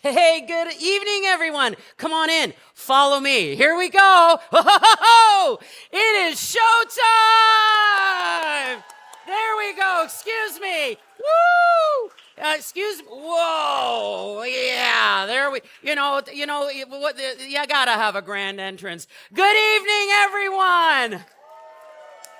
Hey, good evening, everyone. Come on in. Follow me. Here we go. Ho, ho, ho, ho. It is showtime. There we go. Excuse me. Woo! Excuse me. Whoa. Yeah. There we. You gotta have a grand entrance. Good evening, everyone.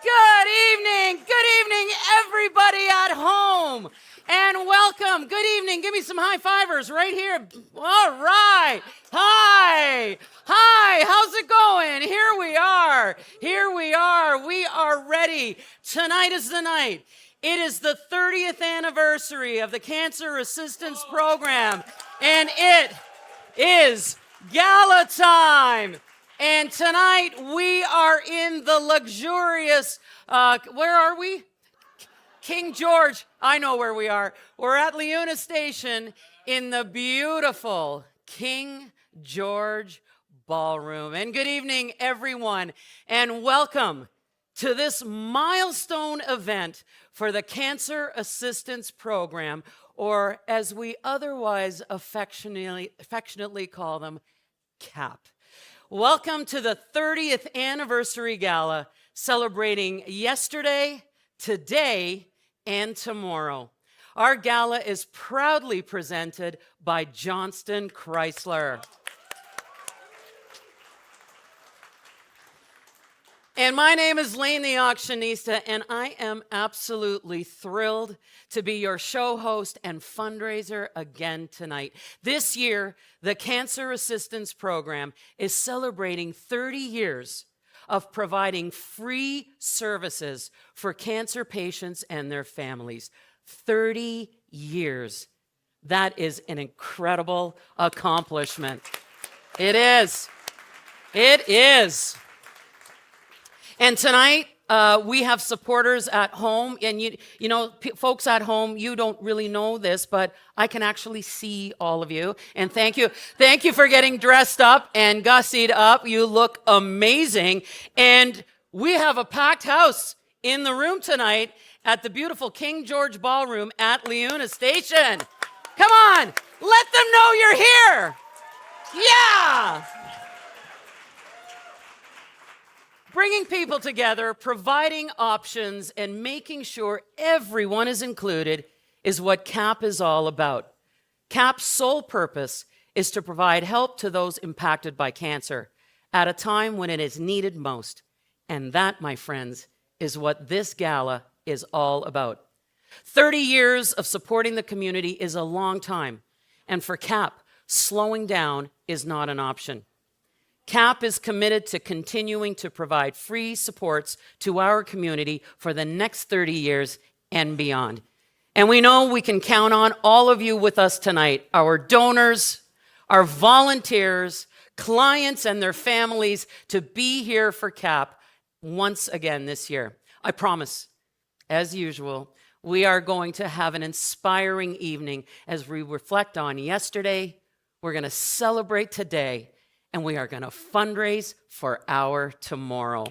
Good evening. Good evening, everybody at home. And welcome. Good evening. Give me some high fivers right here. All right. Hi. Hi. How's it going? Here we are. Here we are. We are ready. Tonight is the night. It is the 30th anniversary of the Cancer Assistance Program. And it is Gala time. And tonight we are in the luxurious, where are we? King George. I know where we are. We're at Leuna Station in the beautiful King George Ballroom. And good evening, everyone, and welcome to this milestone event for the Cancer Assistance Program, or as we otherwise affectionately call them, CAP. Welcome to the 30th anniversary gala, celebrating yesterday, today, and tomorrow. Our gala is proudly presented by Johnston Chrysler. And my name is Lane the Auctionista, and I am absolutely thrilled to be your show host and fundraiser again tonight. This year, the Cancer Assistance Program is celebrating 30 years of providing free services for cancer patients and their families. 30 years. That is an incredible accomplishment. It is. It is. And tonight, we have supporters at home. And folks at home, you don't really know this, but I can actually see all of you. And thank you. Thank you for getting dressed up and gussied up. You look amazing. And we have a packed house in the room tonight at the beautiful King George Ballroom at Leuna Station. Come on, let them know you're here. Yeah. Bringing people together, providing options, and making sure everyone is included is what CAP is all about. CAP's sole purpose is to provide help to those impacted by cancer at a time when it is needed most. And that, my friends, is what this gala is all about. 30 years of supporting the community is a long time. And for CAP, slowing down is not an option. CAP is committed to continuing to provide free supports to our community for the next 30 years and beyond. And we know we can count on all of you with us tonight, our donors, our volunteers, clients, and their families to be here for CAP once again this year. I promise, as usual, we are going to have an inspiring evening as we reflect on yesterday. We're going to celebrate today, and we are going to fundraise for our tomorrow.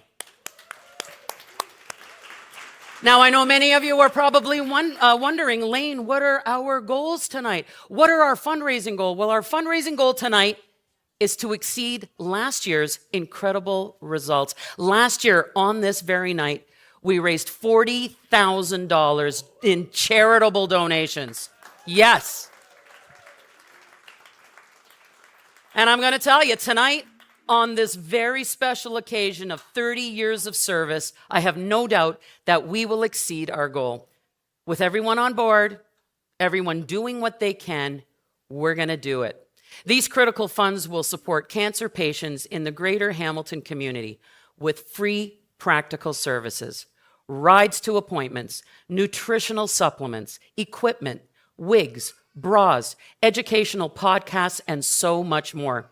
Now, I know many of you are probably wondering, Lane, what are our goals tonight? What are our fundraising goals? Well, our fundraising goal tonight is to exceed last year's incredible results. Last year, on this very night, we raised $40,000 in charitable donations. Yes. And I'm going to tell you, tonight, on this very special occasion of 30 years of service, I have no doubt that we will exceed our goal. With everyone on board, everyone doing what they can, we're going to do it. These critical funds will support cancer patients in the greater Hamilton community with free practical services, rides to appointments, nutritional supplements, equipment, wigs, bras, educational podcasts, and so much more.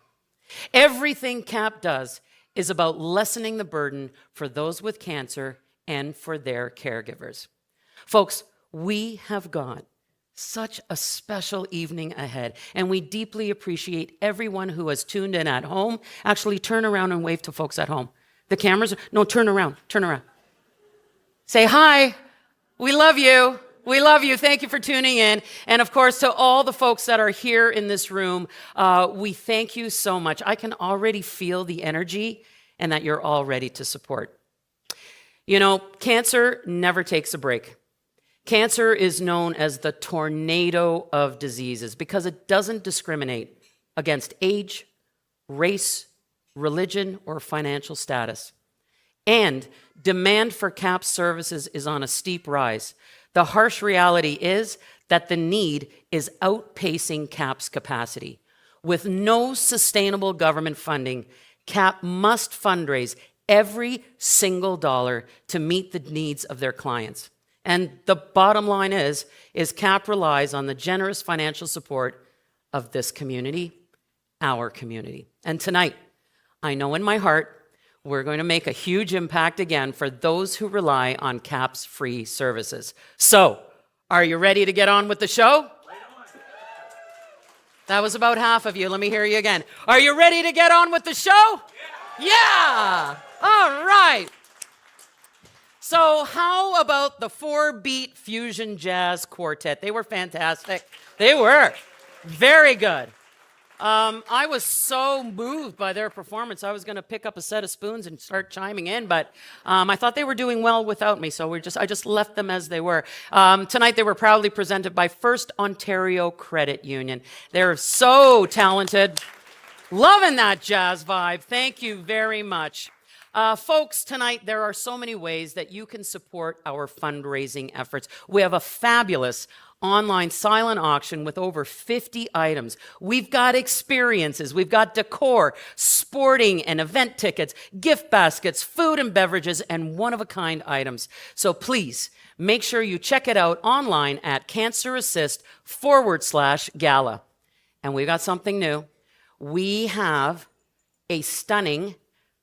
Everything CAP does is about lessening the burden for those with cancer and for their caregivers. Folks, we have got such a special evening ahead, and we deeply appreciate everyone who has tuned in at home. Actually, turn around and wave to folks at home. The cameras, no, turn around. Say hi, we love you. We love you. Thank you for tuning in. And of course, to all the folks that are here in this room, we thank you so much. I can already feel the energy and that you're all ready to support. You know, cancer never takes a break. Cancer is known as the tornado of diseases because it doesn't discriminate against age, race, religion, or financial status. And demand for CAP services is on a steep rise. The harsh reality is that the need is outpacing CAP's capacity. With no sustainable government funding, CAP must fundraise every single dollar to meet the needs of their clients. And the bottom line is CAP relies on the generous financial support of this community, our community. And tonight, I know in my heart, we're going to make a huge impact again for those who rely on CAP's free services. So, are you ready to get on with the show? That was about half of you. Let me hear you again. Are you ready to get on with the show? Yeah! All right. So, how about the 4-beat fusion jazz quartet? They were fantastic. They were. Very good. I was so moved by their performance, I was going to pick up a set of spoons and start chiming in, but I thought they were doing well without me, so I just left them as they were. Tonight, they were proudly presented by First Ontario Credit Union. They're so talented. Loving that jazz vibe. Thank you very much. Folks, tonight there are so many ways that you can support our fundraising efforts. We have a fabulous online silent auction with over 50 items. We've got experiences, we've got decor, sporting and event tickets, gift baskets, food and beverages, and one-of-a-kind items. So please, make sure you check it out online at CancerAssist/Gala. And we've got something new. We have a stunning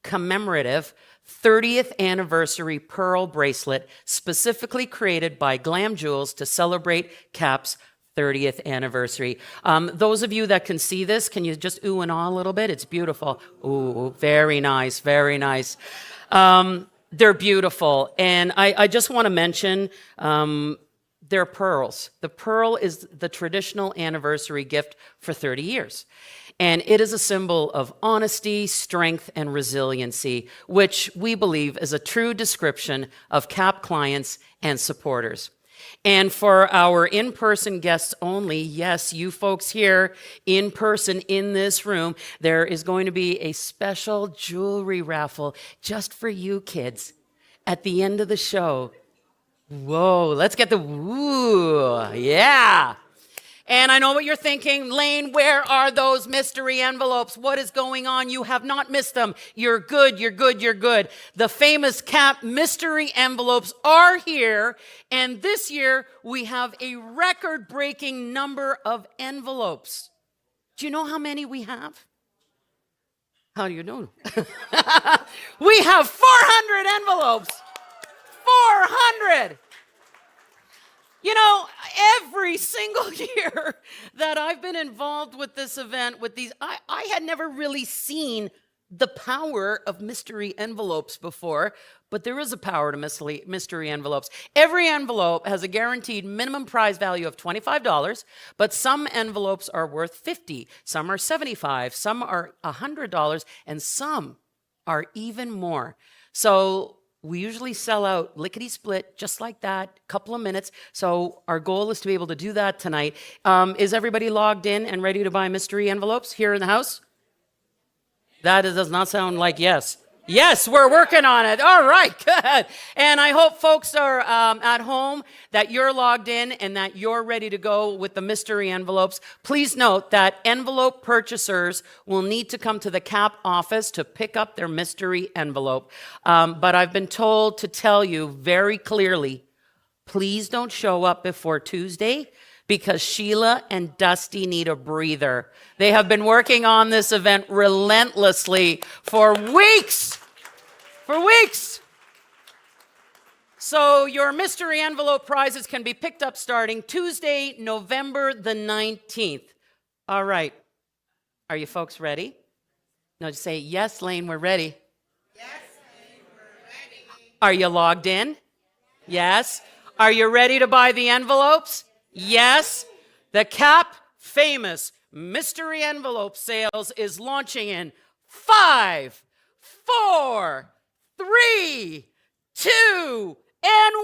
commemorative 30th anniversary pearl bracelet specifically created by Glam Jewels to celebrate CAP's 30th anniversary. Those of you that can see this, can you just ooh and ah a little bit? It's beautiful. Ooh, very nice, very nice. They're beautiful. And I just want to mention they're pearls. The pearl is the traditional anniversary gift for 30 years. And it is a symbol of honesty, strength, and resiliency, which we believe is a true description of CAP clients and supporters. And for our in-person guests only, yes, you folks here in person in this room, there is going to be a special jewelry raffle just for you kids at the end of the show. Whoa, let's get the woo, yeah. And I know what you're thinking, Lane, where are those mystery envelopes? What is going on? You have not missed them. You're good, you're good, you're good. The famous CAP mystery envelopes are here, and this year we have a record-breaking number of envelopes. Do you know how many we have? How do you know? We have 400 envelopes. 400! You know, every single year that I've been involved with this event, with these, I had never really seen the power of mystery envelopes before, but there is a power to mystery envelopes. Every envelope has a guaranteed minimum prize value of $25, but some envelopes are worth $50, some are $75, some are $100, and some are even more. So we usually sell out lickety-split, just like that, couple of minutes. So our goal is to be able to do that tonight. Is everybody logged in and ready to buy mystery envelopes here in the house? That does not sound like yes. Yes, we're working on it. All right, good. And I hope folks are at home, that you're logged in and that you're ready to go with the mystery envelopes. Please note that envelope purchasers will need to come to the CAP office to pick up their mystery envelope. But I've been told to tell you very clearly, please don't show up before Tuesday, because Sheila and Dusty need a breather. They have been working on this event relentlessly for weeks. For weeks. So your mystery envelope prizes can be picked up starting Tuesday, November the 19th. All right. Are you folks ready? No, just say, yes, Lane, we're ready. Yes, Lane, we're ready. Are you logged in? Yes. Are you ready to buy the envelopes? Yes. The CAP famous mystery envelope sales is launching in 5, 4, 3, 2, and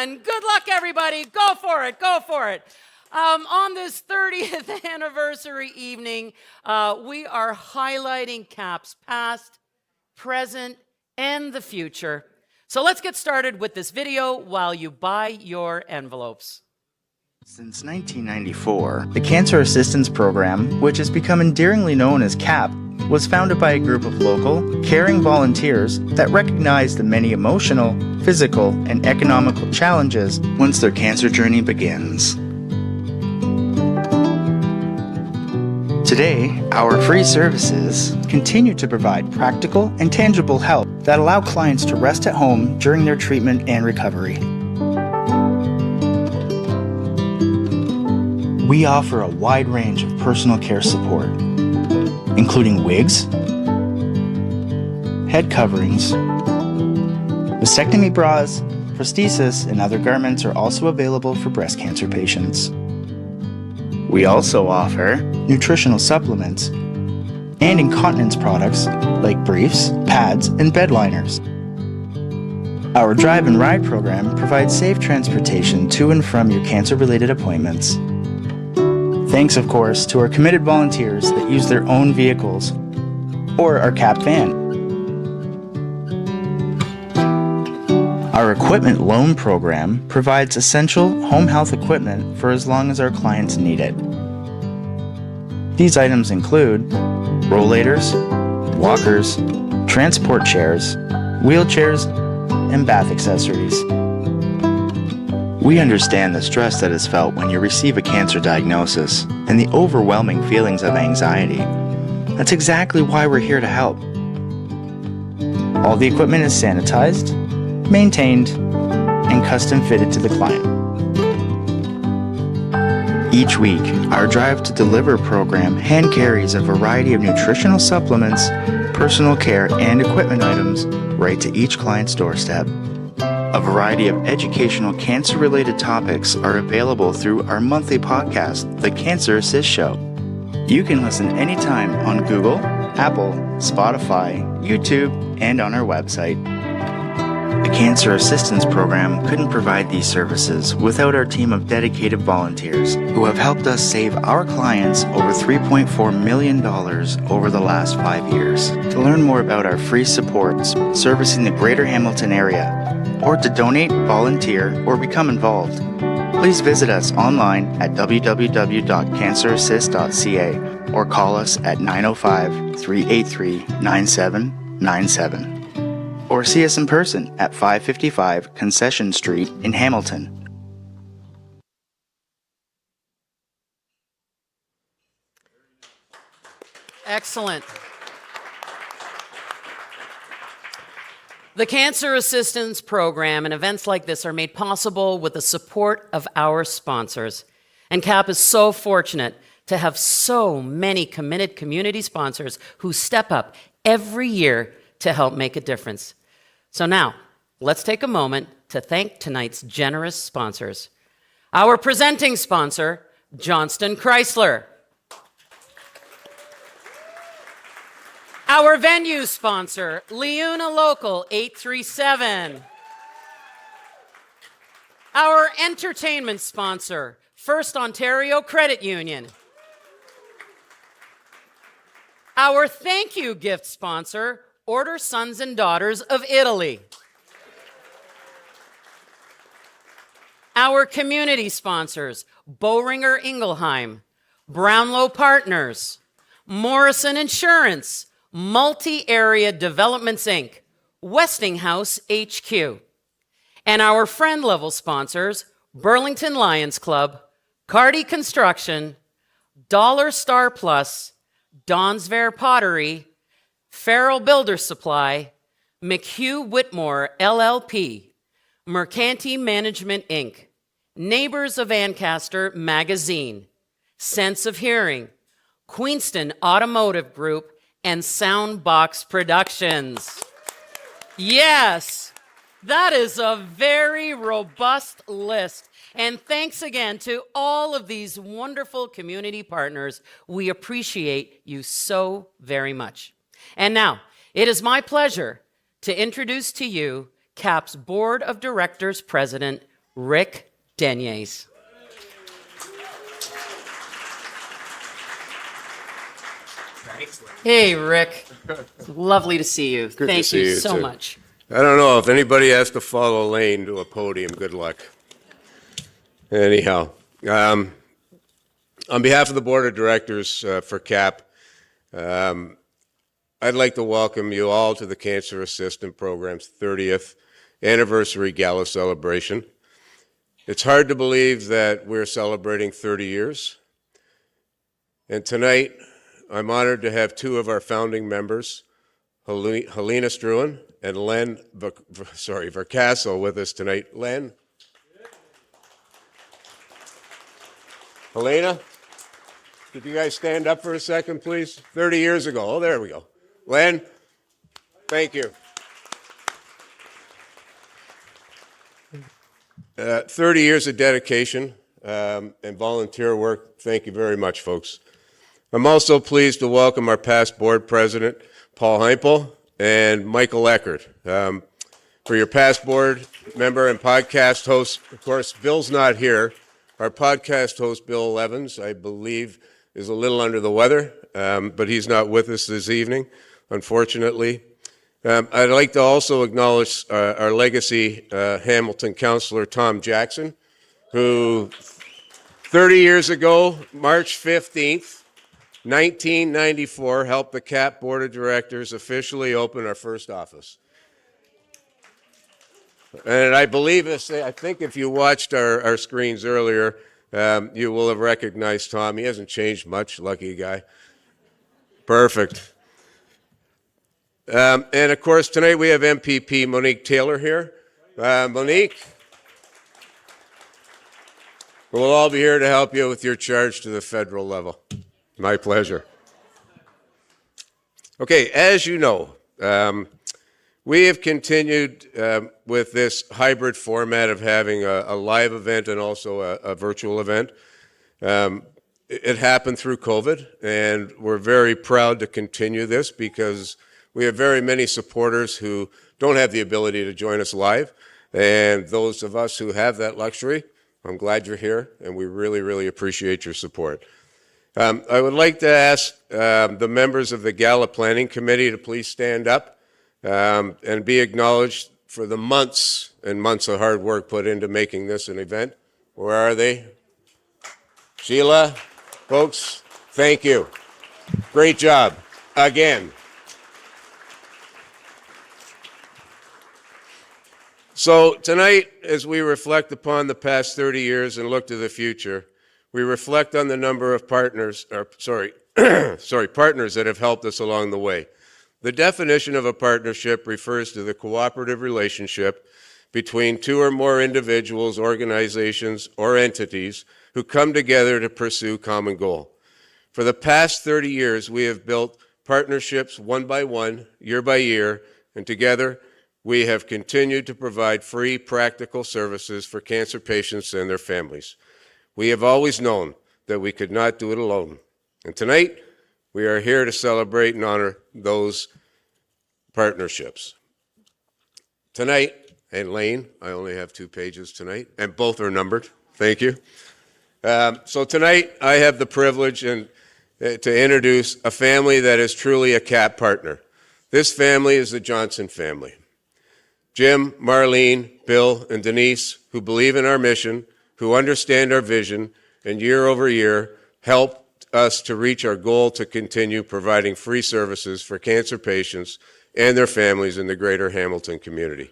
1. Good luck, everybody. Go for it. Go for it. On this 30th anniversary evening, we are highlighting CAP's past, present, and the future. So let's get started with this video while you buy your envelopes. Since 1994, the Cancer Assistance Program, which has become endearingly known as CAP, was founded by a group of local, caring volunteers that recognized the many emotional, physical, and economical challenges once their cancer journey begins. Today, our free services continue to provide practical and tangible help that allow clients to rest at home during their treatment and recovery. We offer a wide range of personal care support, including wigs, head coverings, vasectomy bras, prosthesis, and other garments are also available for breast cancer patients. We also offer nutritional supplements and incontinence products like briefs, pads, and bed liners. Our Drive and Ride program provides safe transportation to and from your cancer-related appointments. Thanks, of course, to our committed volunteers that use their own vehicles or our CAP van. Our equipment loan program provides essential home health equipment for as long as our clients need it. These items include rollators, walkers, transport chairs, wheelchairs, and bath accessories. We understand the stress that is felt when you receive a cancer diagnosis and the overwhelming feelings of anxiety. That's exactly why we're here to help. All the equipment is sanitized, maintained, and custom fitted to the client. Each week, our Drive to Deliver program hand carries a variety of nutritional supplements, personal care, and equipment items right to each client's doorstep. A variety of educational cancer-related topics are available through our monthly podcast, The Cancer Assist Show. You can listen anytime on Google, Apple, Spotify, YouTube, and on our website. The Cancer Assistance Program couldn't provide these services without our team of dedicated volunteers who have helped us save our clients over $3.4 million over the last 5 years. To learn more about our free supports servicing the Greater Hamilton area, or to donate, volunteer, or become involved, please visit us online at www.cancerassist.ca or call us at 905-383-9797. Or see us in person at 555 Concession Street in Hamilton. Excellent. The Cancer Assistance Program and events like this are made possible with the support of our sponsors. And CAP is so fortunate to have so many committed community sponsors who step up every year to help make a difference. So now, let's take a moment to thank tonight's generous sponsors. Our presenting sponsor, Johnston Chrysler. Our venue sponsor, Leuna Local 837. Our entertainment sponsor, First Ontario Credit Union. Our thank you gift sponsor, Order Sons and Daughters of Italy. Our community sponsors, Boehringer Ingelheim, Brownlow Partners, Morrison Insurance, Multi-Area Developments, Inc., Westinghouse HQ. And our friend-level sponsors, Burlington Lions Club, Cardi Construction, Dollar Star Plus, Donsvare Pottery, Farrell Builder Supply, McHugh Whitmore LLP, Mercanti Management Inc., Neighbors of Ancaster Magazine, Sense of Hearing, Queenston Automotive Group, and Soundbox Productions. Yes, That is a very robust list. And thanks again to all of these wonderful community partners. We appreciate you so very much. And now, it is my pleasure to introduce to you CAP's Board of Directors President, Rick Deniers. Hey, Rick. Lovely to see you. Good to Thank see you you, so too. much. I don't know if anybody has to follow Lane to a podium. Good luck. Anyhow, on behalf of the Board of Directors for CAP, I'd like to welcome you all to the Cancer Assistance Program's 30th anniversary gala celebration. It's hard to believe that we're celebrating 30 years. And tonight, I'm honored to have two of our founding members, Helena Struan and Len Vercasso, with us tonight. Len? Helena? Could you guys stand up for a second, please? 30 years ago. Oh, there we go. Len? Thank you. 30 years of dedication and volunteer work. Thank you very much, folks. I'm also pleased to welcome our past board president, Paul Heimpel, and Michael Eckert. For your past board member and podcast host, of course, Bill's not here. Our podcast host, Bill Evans, I believe, is a little under the weather, but he's not with us this evening, unfortunately. I'd like to also acknowledge our legacy Hamilton councillor, Tom Jackson, who 30 years ago, March 15th, 1994, helped the CAP Board of Directors officially open our first office. And I believe, I think if you watched our screens earlier, you will have recognized Tom. He hasn't changed much, lucky guy. Perfect. And of course, tonight we have MPP Monique Taylor here. Monique, we'll all be here to help you with your charge to the federal level. My pleasure. Okay, as you know, we have continued with this hybrid format of having a live event and also a virtual event. It happened through COVID, and we're very proud to continue this because we have very many supporters who don't have the ability to join us live, and those of us who have that luxury, I'm glad you're here, and we really, really appreciate your support. I would like to ask the members of the Gala Planning Committee to please stand up and be acknowledged for the months and months of hard work put into making this an event. Where are they? Sheila, folks, thank you. Great job, again. So tonight, as we reflect upon the past 30 years and look to the future, we reflect on the number of partners that have helped us along the way. The definition of a partnership refers to the cooperative relationship between two or more individuals, organizations, or entities who come together to pursue common goal. For the past 30 years, we have built partnerships one by one, year by year, and together we have continued to provide free, practical services for cancer patients and their families. We have always known that we could not do it alone. And tonight, we are here to celebrate and honor those partnerships. Tonight, and Lane, I only have 2 pages tonight, and both are numbered. Thank you. So tonight, I have the privilege to introduce a family that is truly a CAP partner. This family is the Johnson family. Jim, Marlene, Bill, and Denise, who believe in our mission, who understand our vision, and year over year helped us to reach our goal to continue providing free services for cancer patients and their families in the greater Hamilton community.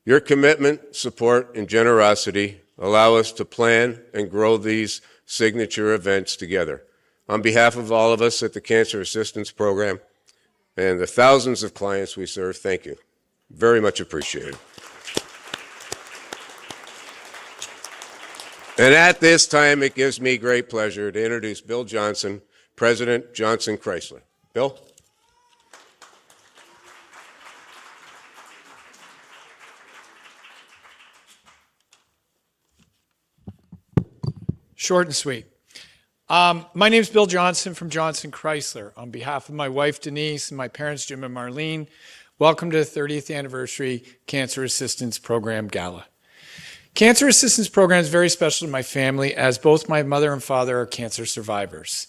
Your commitment, support, and generosity allow us to plan and grow these signature events together. On behalf of all of us at the Cancer Assistance Program and the thousands of clients we serve, thank you. Very much appreciated. And at this time, it gives me great pleasure to introduce Bill Johnson, President, Johnson Chrysler. Bill? Short and sweet. My name is Bill Johnson from Johnson Chrysler. On behalf of my wife, Denise, and my parents, Jim and Marlene, welcome to the 30th Anniversary Cancer Assistance Program Gala. Cancer Assistance Program is very special to my family as both my mother and father are cancer survivors.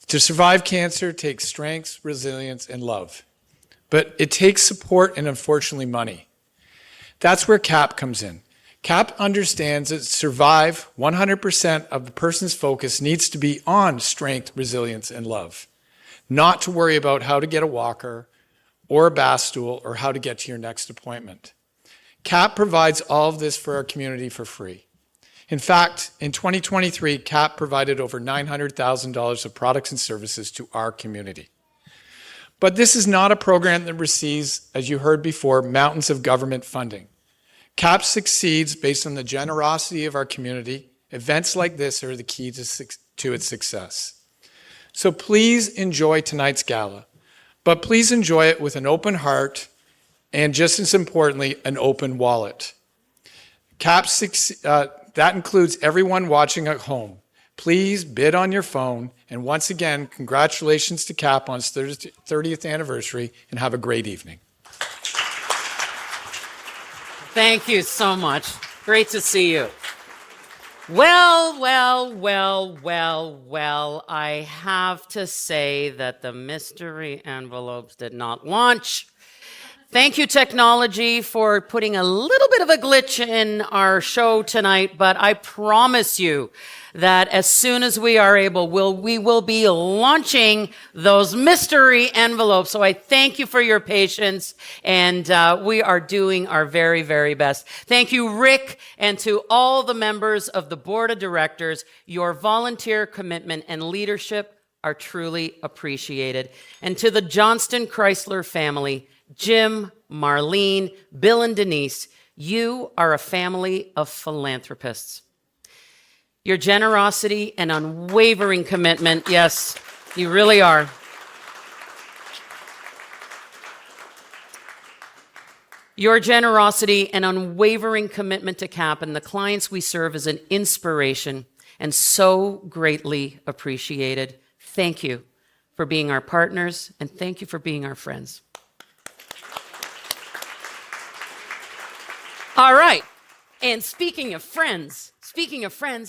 To survive cancer takes strength, resilience, and love. But it takes support and unfortunately money. That's where CAP comes in. CAP understands that to survive, 100% of the person's focus needs to be on strength, resilience, and love, not to worry about how to get a walker or a bath stool or how to get to your next appointment. CAP provides all of this for our community for free. In fact, in 2023, CAP provided over $900,000 of products and services to our community. But this is not a program that receives, as you heard before, mountains of government funding. CAP succeeds based on the generosity of our community. Events like this are the key to its success. So please enjoy tonight's gala, but please enjoy it with an open heart and, just as importantly, an open wallet. That includes everyone watching at home. Please bid on your phone, and once again, congratulations to CAP on its 30th anniversary, and have a great evening. Thank you so much. Great to see you. Well, I have to say that the mystery envelopes did not launch. Thank you, technology, for putting a little bit of a glitch in our show tonight, but I promise you that as soon as we are able, we will be launching those mystery envelopes. So I thank you for your patience, and we are doing our very, very best. Thank you, Rick, and to all the members of the board of directors. Your volunteer commitment and leadership are truly appreciated. And to the Johnston Chrysler family, Jim, Marlene, Bill, and Denise, you are a family of philanthropists. Your generosity and unwavering commitment, yes, you really are. Your generosity and unwavering commitment to CAP and the clients we serve is an inspiration and so greatly appreciated. Thank you for being our partners, and thank you for being our friends. All right. And speaking of friends,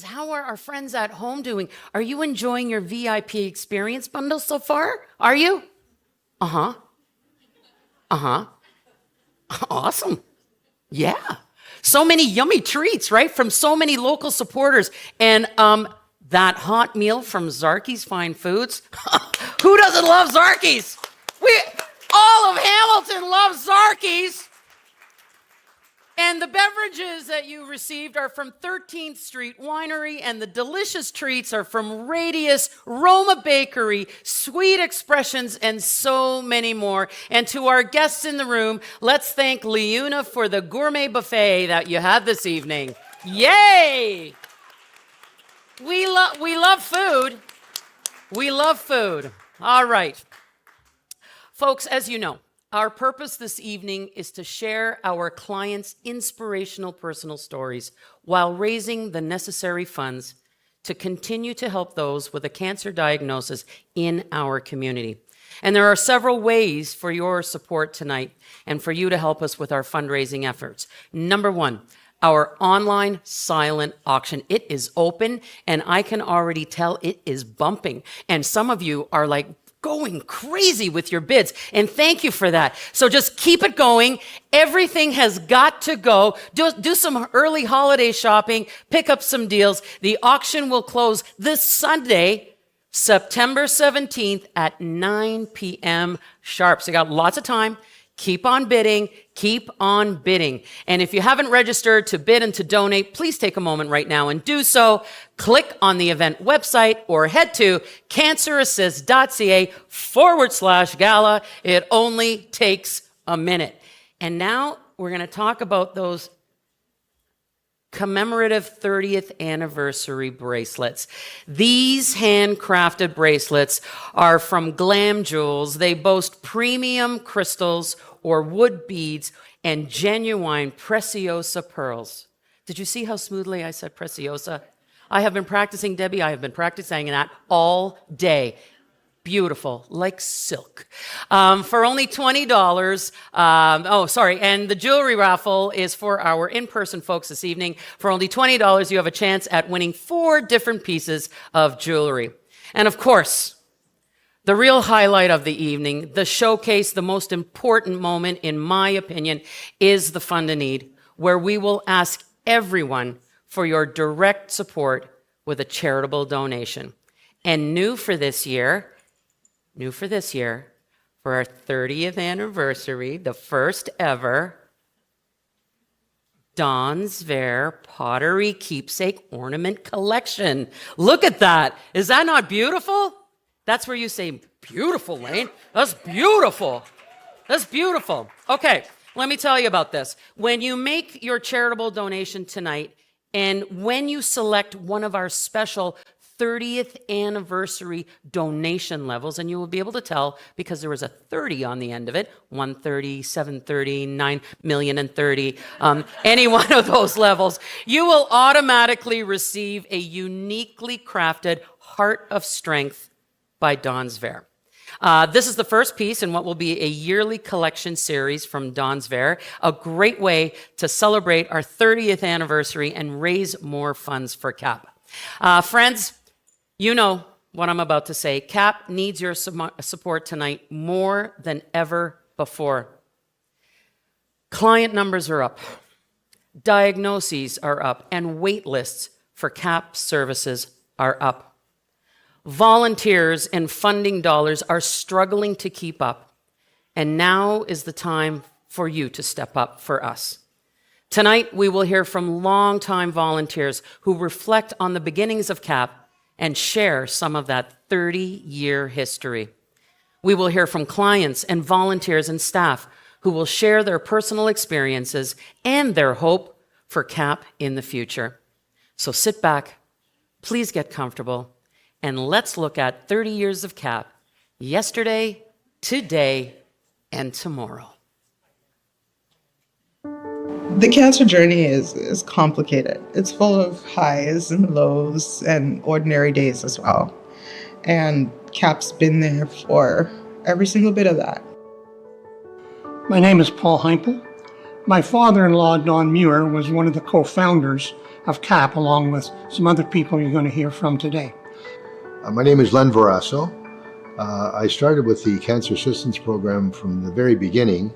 how are our friends at home doing? Are you enjoying your VIP experience bundle so far? Are you? Awesome. Yeah. So many yummy treats, right? From so many local supporters. And that hot meal from Zarky's Fine Foods. Who doesn't love Zarky's? All of Hamilton loves Zarky's. And the beverages that you received are from 13th Street Winery, and the delicious treats are from Radius, Roma Bakery, Sweet Expressions, and so many more. And to our guests in the room, let's thank Leuna for the gourmet buffet that you had this evening. Yay! We love food. We love food. All right. Folks, as you know, our purpose this evening is to share our clients' inspirational personal stories while raising the necessary funds to continue to help those with a cancer diagnosis in our community. And there are several ways for your support tonight and for you to help us with our fundraising efforts. Number one, our online silent auction. It is open, and I can already tell it is bumping. And some of you are like, going crazy with your bids, and thank you for that. So just keep it going. Everything has got to go. Do some early holiday shopping, pick up some deals. The auction will close this Sunday, September 17th at 9 p.m. sharp. So you got lots of time. Keep on bidding. Keep on bidding. And if you haven't registered to bid and to donate, please take a moment right now and do so. Click on the event website or head to cancerassist.ca/gala. It only takes a minute. And now we're going to talk about those commemorative 30th anniversary bracelets. These handcrafted bracelets are from Glam Jewels. They boast premium crystals or wood beads and genuine preciosa pearls. Did you see how smoothly I said preciosa? I have been practicing, Debbie, I have been practicing that all day. Beautiful, like silk. For only $20, and the jewelry raffle is for our in-person folks this evening. For only $20, you have a chance at winning 4 different pieces of jewelry. And of course, the real highlight of the evening, the showcase, the most important moment, in my opinion, is the Fund a Need, where we will ask everyone for your direct support with a charitable donation. And new for this year, for our 30th anniversary, the first ever Don's Ver Pottery Keepsake Ornament Collection. Look at that. Is that not beautiful? That's where you say, beautiful, Lane. That's beautiful. That's beautiful. Okay, let me tell you about this. When you make your charitable donation tonight, and when you select one of our special 30th anniversary donation levels, and you will be able to tell because there was a 30 on the end of it, 130, 730, 9 million and 30, any one of those levels, you will automatically receive a uniquely crafted Heart of Strength by Don's Ver. This is the first piece in what will be a yearly collection series from Don's Ver, a great way to celebrate our 30th anniversary and raise more funds for CAP. Friends, you know what I'm about to say. CAP needs your support tonight more than ever before. Client numbers are up, diagnoses are up, and wait lists for CAP services are up. Volunteers and funding dollars are struggling to keep up, and now is the time for you to step up for us. Tonight, we will hear from longtime volunteers who reflect on the beginnings of CAP and share some of that 30-year history. We will hear from clients and volunteers and staff who will share their personal experiences and their hope for CAP in the future. So sit back, please get comfortable, and let's look at 30 years of CAP, yesterday, today, and tomorrow. The cancer journey is complicated. It's full of highs and lows and ordinary days as well. And CAP's been there for every single bit of that. My name is Paul Heimpel. My father-in-law, Don Muir, was one of the co-founders of CAP, along with some other people you're going to hear from today. My name is Len Varasso. I started with the Cancer Assistance Program from the very beginning.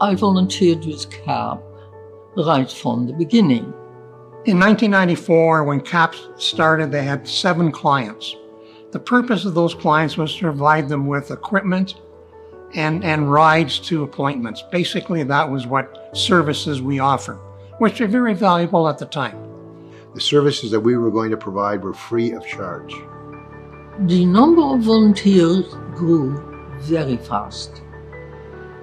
I volunteered with CAP right from the beginning. In 1994, when CAP started, they had 7 clients. The purpose of those clients was to provide them with equipment and rides to appointments. Basically, that was what services we offered, which are very valuable at the time. The services that we were going to provide were free of charge. The number of volunteers grew very fast.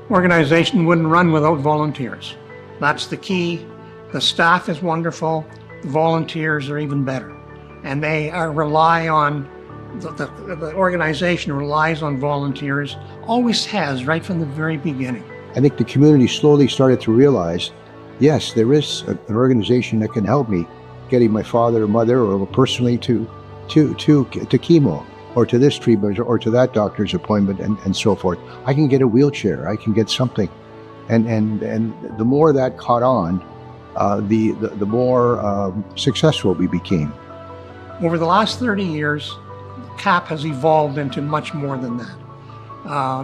Organization wouldn't run without volunteers. That's the key. The staff is wonderful. The volunteers are even better. And they rely on, the organization relies on volunteers, always has right from the very beginning. I think the community slowly started to realize, yes, there is an organization that can help me getting my father or mother or personally to chemo or to this treatment or to that doctor's appointment and so forth. I can get a wheelchair. I can get something. And the more that caught on, the more successful we became. Over the last 30 years, CAP has evolved into much more than that.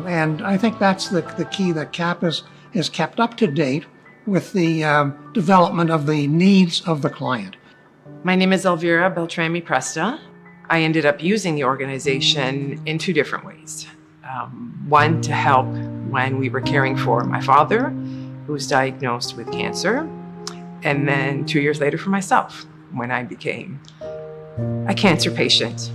And I think that's the key, that CAP is kept up to date with the development of the needs of the client. My name is Elvira Beltrami Presta. I ended up using the organization in 2 different ways. One, to help when we were caring for my father, who was diagnosed with cancer, and then 2 years later for myself, when I became a cancer patient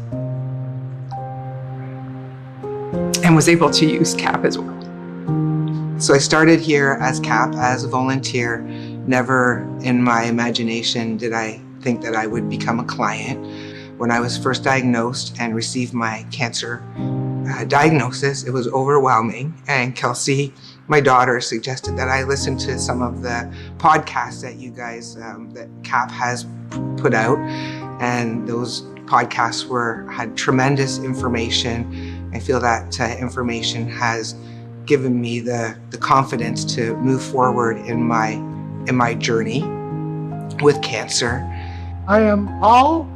and was able to use CAP as well. So I started here as CAP, as a volunteer. Never in my imagination did I think that I would become a client. When I was first diagnosed and received my cancer diagnosis, it was overwhelming. And Kelsey, my daughter, suggested that I listen to some of the podcasts that you guys, that CAP has put out. and those podcasts had tremendous information. I feel that information has given me the confidence to move forward in my journey with cancer. I am Paul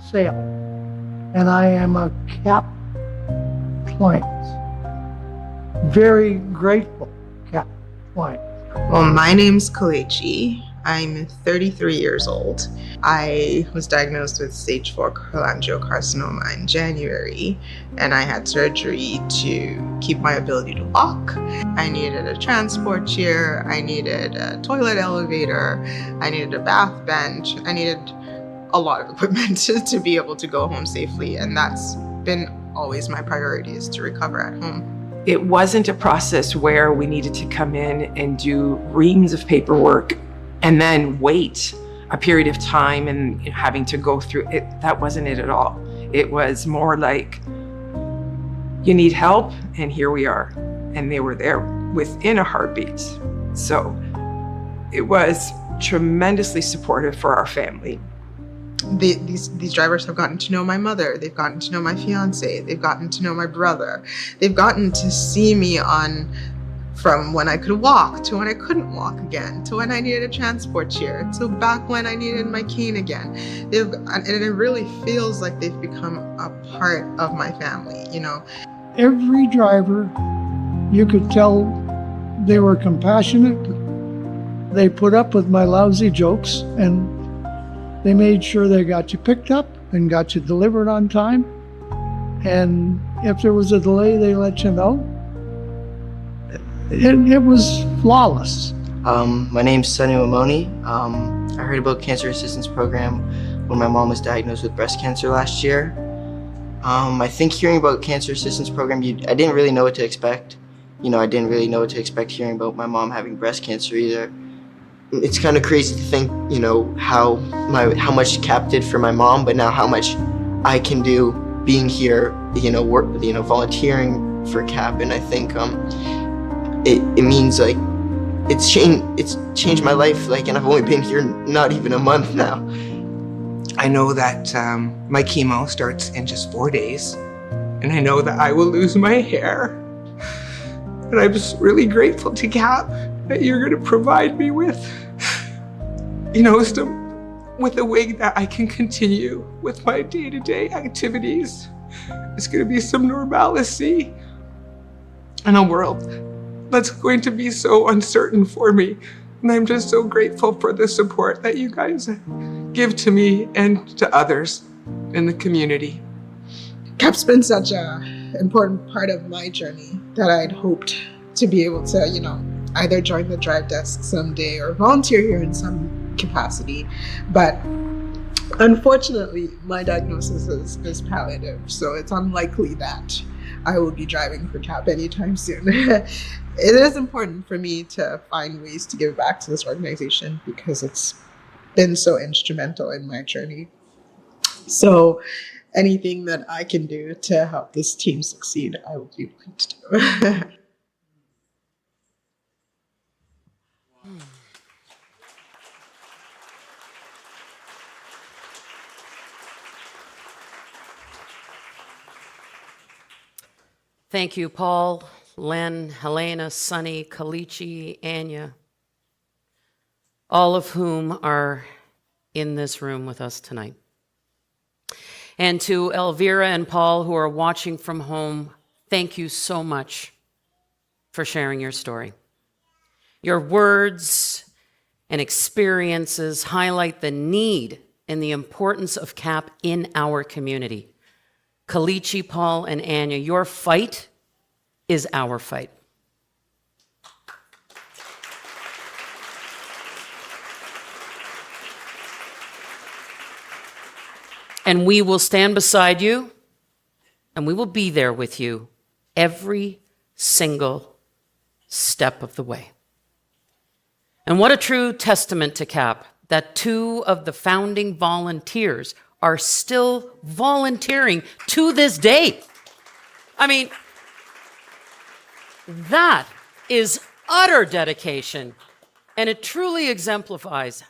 Sale, and I am a CAP client. Very grateful CAP client. Well, my name's Kalechi. I'm 33 years old. I was diagnosed with stage 4 cholangiocarcinoma in January, and I had surgery to keep my ability to walk. I needed a transport chair, I needed a toilet elevator, I needed a bath bench, I needed a lot of equipment to be able to go home safely, and that's been always my priority, is to recover at home. It wasn't a process where we needed to come in and do reams of paperwork and then wait a period of time and having to go through it. That wasn't it at all. It was more like, you need help, and here we are. And they were there within a heartbeat. So it was tremendously supportive for our family. These drivers have gotten to know my mother, they've gotten to know my fiance, they've gotten to know my brother, they've gotten to see me from when I could walk to when I couldn't walk again, to when I needed a transport chair, to back when I needed my cane again. And it really feels like they've become a part of my family, you know. Every driver, you could tell they were compassionate. They put up with my lousy jokes, and they made sure they got you picked up and got you delivered on time. And if there was a delay, they let you know. It was flawless. My name's Sunny Mamoni. I heard about Cancer Assistance Program when my mom was diagnosed with breast cancer last year. I think hearing about Cancer Assistance Program, I didn't really know what to expect. I didn't really know what to expect hearing about my mom having breast cancer either. It's kind of crazy to think, how much CAP did for my mom, but now how much I can do being here, volunteering for CAP. And I think it means like it's changed my life, and I've only been here not even a month now. I know that my chemo starts in just 4 days, and I know that I will lose my hair. And I'm just really grateful to CAP that you're going to provide me with, with a wig that I can continue with my day-to-day activities. It's going to be some normalcy in a world that's going to be so uncertain for me. And I'm just so grateful for the support that you guys give to me and to others in the community. CAP's been such an important part of my journey that I'd hoped to be able to, either join the drive desk someday or volunteer here in some capacity. But unfortunately, my diagnosis is palliative, so it's unlikely that I will be driving for CAP anytime soon. It is important for me to find ways to give back to this organization because it's been so instrumental in my journey. So anything that I can do to help this team succeed, I will be willing to do. Thank you, Paul, Len, Helena, Sunny, Kalechi, Anya, all of whom are in this room with us tonight. And to Elvira and Paul, who are watching from home, thank you so much for sharing your story. Your words and experiences highlight the need and the importance of CAP in our community. Kalechi, Paul, and Anya, your fight is our fight. And we will stand beside you, and we will be there with you every single step of the way. And what a true testament to CAP that 2 of the founding volunteers are still volunteering to this day. I mean, that is utter dedication, and it truly exemplifies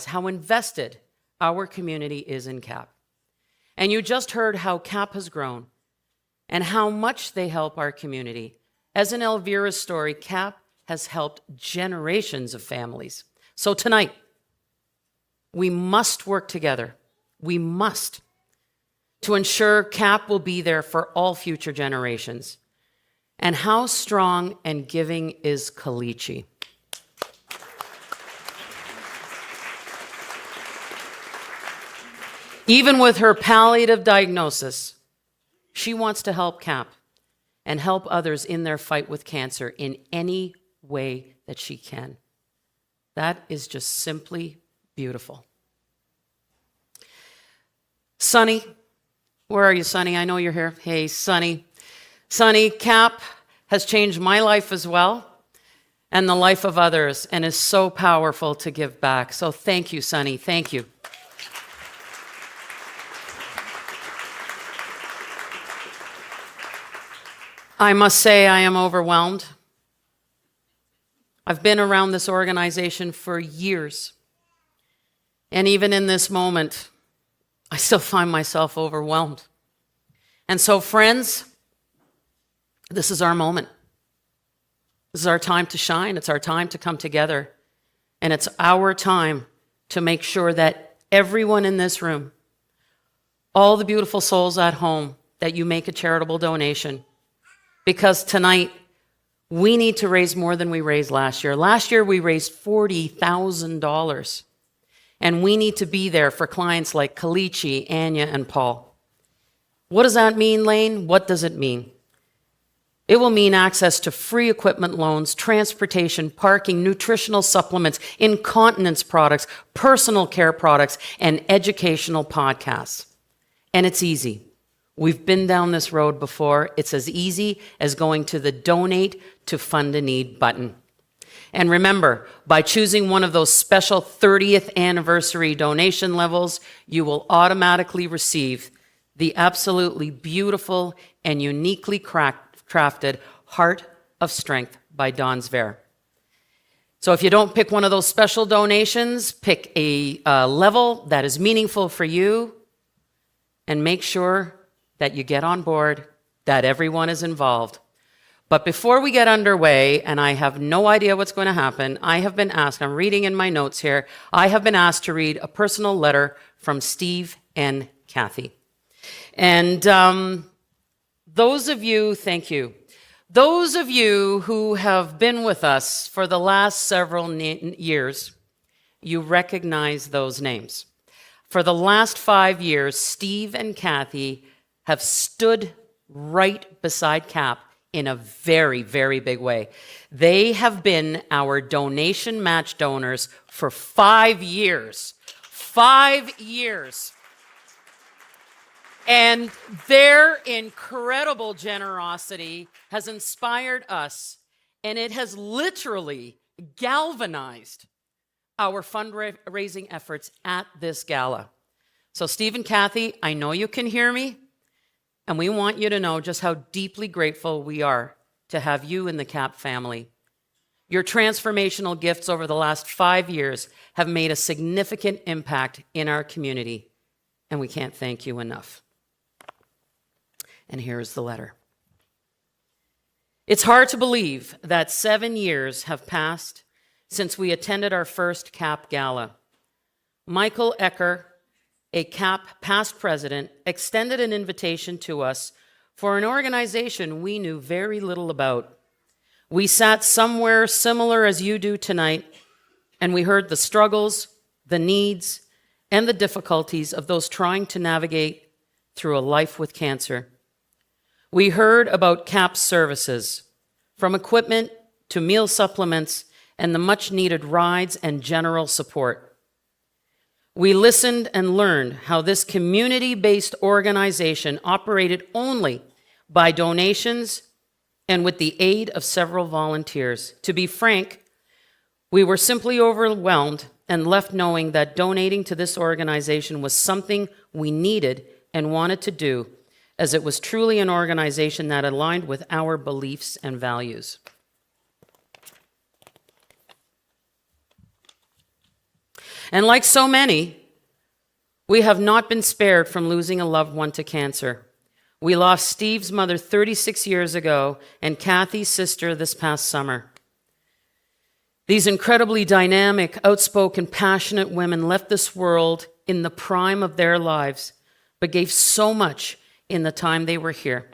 how invested our community is in CAP. And you just heard how CAP has grown and how much they help our community. As in Elvira's story, CAP has helped generations of families. So tonight, we must work together. We must, to ensure CAP will be there for all future generations. And how strong and giving is Kalichi? Even with her palliative diagnosis, she wants to help CAP and help others in their fight with cancer in any way that she can. That is just simply beautiful. Sonny, where are you, Sonny? I know you're here. Hey, Sonny. Sonny, CAP has changed my life as well and the life of others and is so powerful to give back. So thank you, Sonny. Thank you. I must say I am overwhelmed. I've been around this organization for years. And even in this moment, I still find myself overwhelmed. And so, friends, this is our moment. This is our time to shine. It's our time to come together. And it's our time to make sure that everyone in this room, all the beautiful souls at home, that you make a charitable donation. Because tonight, we need to raise more than we raised last year. Last year, we raised $40,000. And we need to be there for clients like Kalichi, Anya, and Paul. What does that mean, Lane? What does it mean? It will mean access to free equipment loans, transportation, parking, nutritional supplements, incontinence products, personal care products, and educational podcasts. And it's easy. We've been down this road before. It's as easy as going to the Donate to Fund a Need button. And remember, by choosing one of those special 30th anniversary donation levels, you will automatically receive the absolutely beautiful and uniquely crafted Heart of Strength by Don Zver. So if you don't pick one of those special donations, pick a level that is meaningful for you and make sure that you get on board, that everyone is involved. But before we get underway, and I have no idea what's going to happen, I have been asked, I'm reading in my notes here, I have been asked to read a personal letter from Steve and Kathy. And those of you, thank you. Those of you who have been with us for the last several years, you recognize those names. For the last 5 years, Steve and Kathy have stood right beside CAP in a very, very big way. They have been our donation match donors for 5 years. 5 years. And their incredible generosity has inspired us, and it has literally galvanized our fundraising efforts at this gala. So Steve and Kathy, I know you can hear me. And we want you to know just how deeply grateful we are to have you in the CAP family. Your transformational gifts over the last 5 years have made a significant impact in our community, and we can't thank you enough. And here's the letter. It's hard to believe that 7 years have passed since we attended our first CAP gala. Michael Ecker, a CAP past president, extended an invitation to us for an organization we knew very little about. We sat somewhere similar as you do tonight, and we heard the struggles, the needs, and the difficulties of those trying to navigate through a life with cancer. We heard about CAP's services, from equipment to meal supplements and the much-needed rides and general support. We listened and learned how this community-based organization operated only by donations and with the aid of several volunteers. To be frank, we were simply overwhelmed and left knowing that donating to this organization was something we needed and wanted to do, as it was truly an organization that aligned with our beliefs and values. And like so many, We have not been spared from losing a loved one to cancer. We lost Steve's mother 36 years ago and Kathy's sister this past summer. These incredibly dynamic, outspoken, passionate women left this world in the prime of their lives, but gave so much in the time they were here.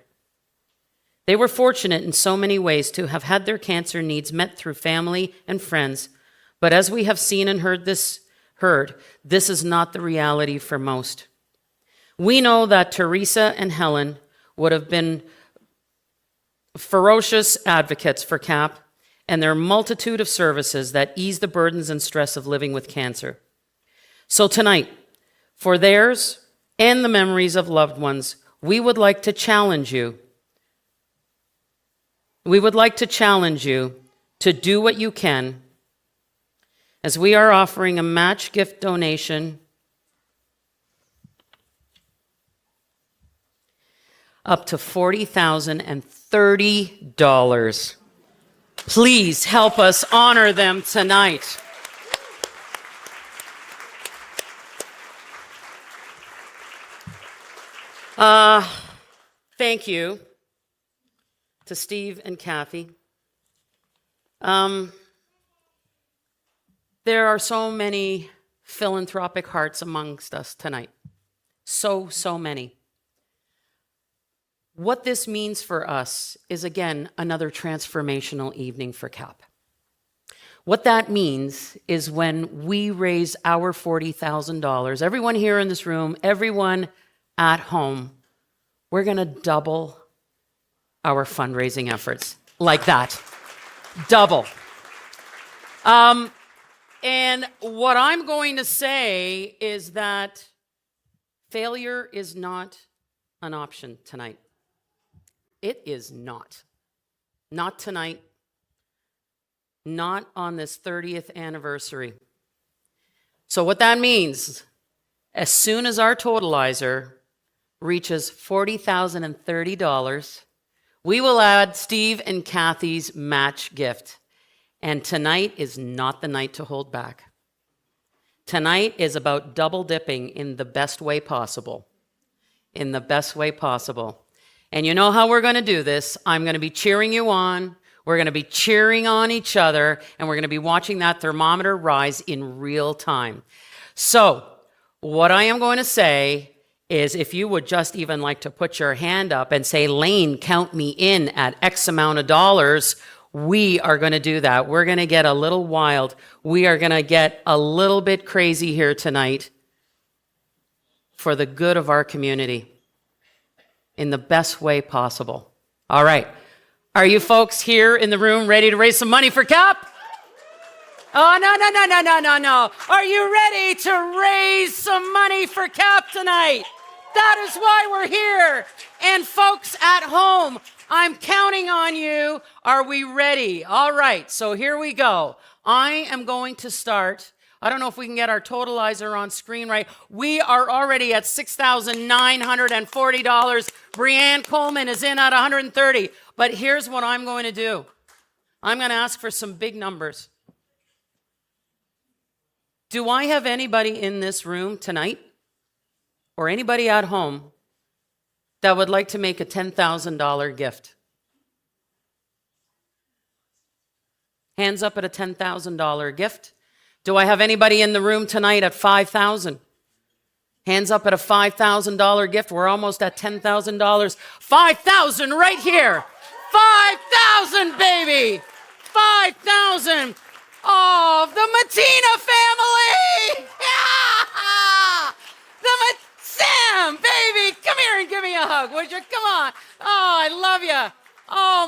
They were fortunate in so many ways to have had their cancer needs met through family and friends, but as we have seen and heard, this is not the reality for most. We know that Teresa and Helen would have been ferocious advocates for CAP and their multitude of services that ease the burdens and stress of living with cancer. So tonight, for theirs and the memories of loved ones, we would like to challenge you. We would like to challenge you to do what you can, as we are offering a match gift donation up to $40,030. Please help us honor them tonight. Thank you to Steve and Kathy. There are so many philanthropic hearts amongst us tonight. So many. What this means for us is, again, another transformational evening for CAP. What that means is when we raise our $40,000, everyone here in this room, everyone at home, we're going to double our fundraising efforts like that. Double. And what I'm going to say is that failure is not an option tonight. It is not. Not tonight. Not on this 30th anniversary. So what that means, as soon as our totalizer reaches $40,030, we will add Steve and Kathy's match gift. And tonight is not the night to hold back. Tonight is about double dipping in the best way possible. In the best way possible. And you know how we're going to do this. I'm going to be cheering you on. We're going to be cheering on each other. And we're going to be watching that thermometer rise in real time. So what I am going to say is, if you would just even like to put your hand up and say, Lane, count me in at X amount of dollars, we are going to do that. We're going to get a little wild. We are going to get a little bit crazy here tonight for the good of our community in the best way possible. All right. Are you folks here in the room ready to raise some money for CAP? Oh, no. Are you ready to raise some money for CAP tonight? That is why we're here. And folks at home, I'm counting on you. Are we ready? All right, so here we go. I am going to start. I don't know if we can get our totalizer on screen right. We are already at $6,940. Brianne Coleman is in at $130. But here's what I'm going to do. I'm going to ask for some big numbers. Do I have anybody in this room tonight, or anybody at home, that would like to make a $10,000 gift? Hands up at a $10,000 gift. Do I have anybody in the room tonight at $5,000? Hands up at a $5,000 gift. We're almost at $10,000. $5,000 right here. $5,000, baby. $5,000. Oh, the Matina family. Yeah! Sam, baby, come here and give me a hug, would you? Come on. Oh, I love you. Oh,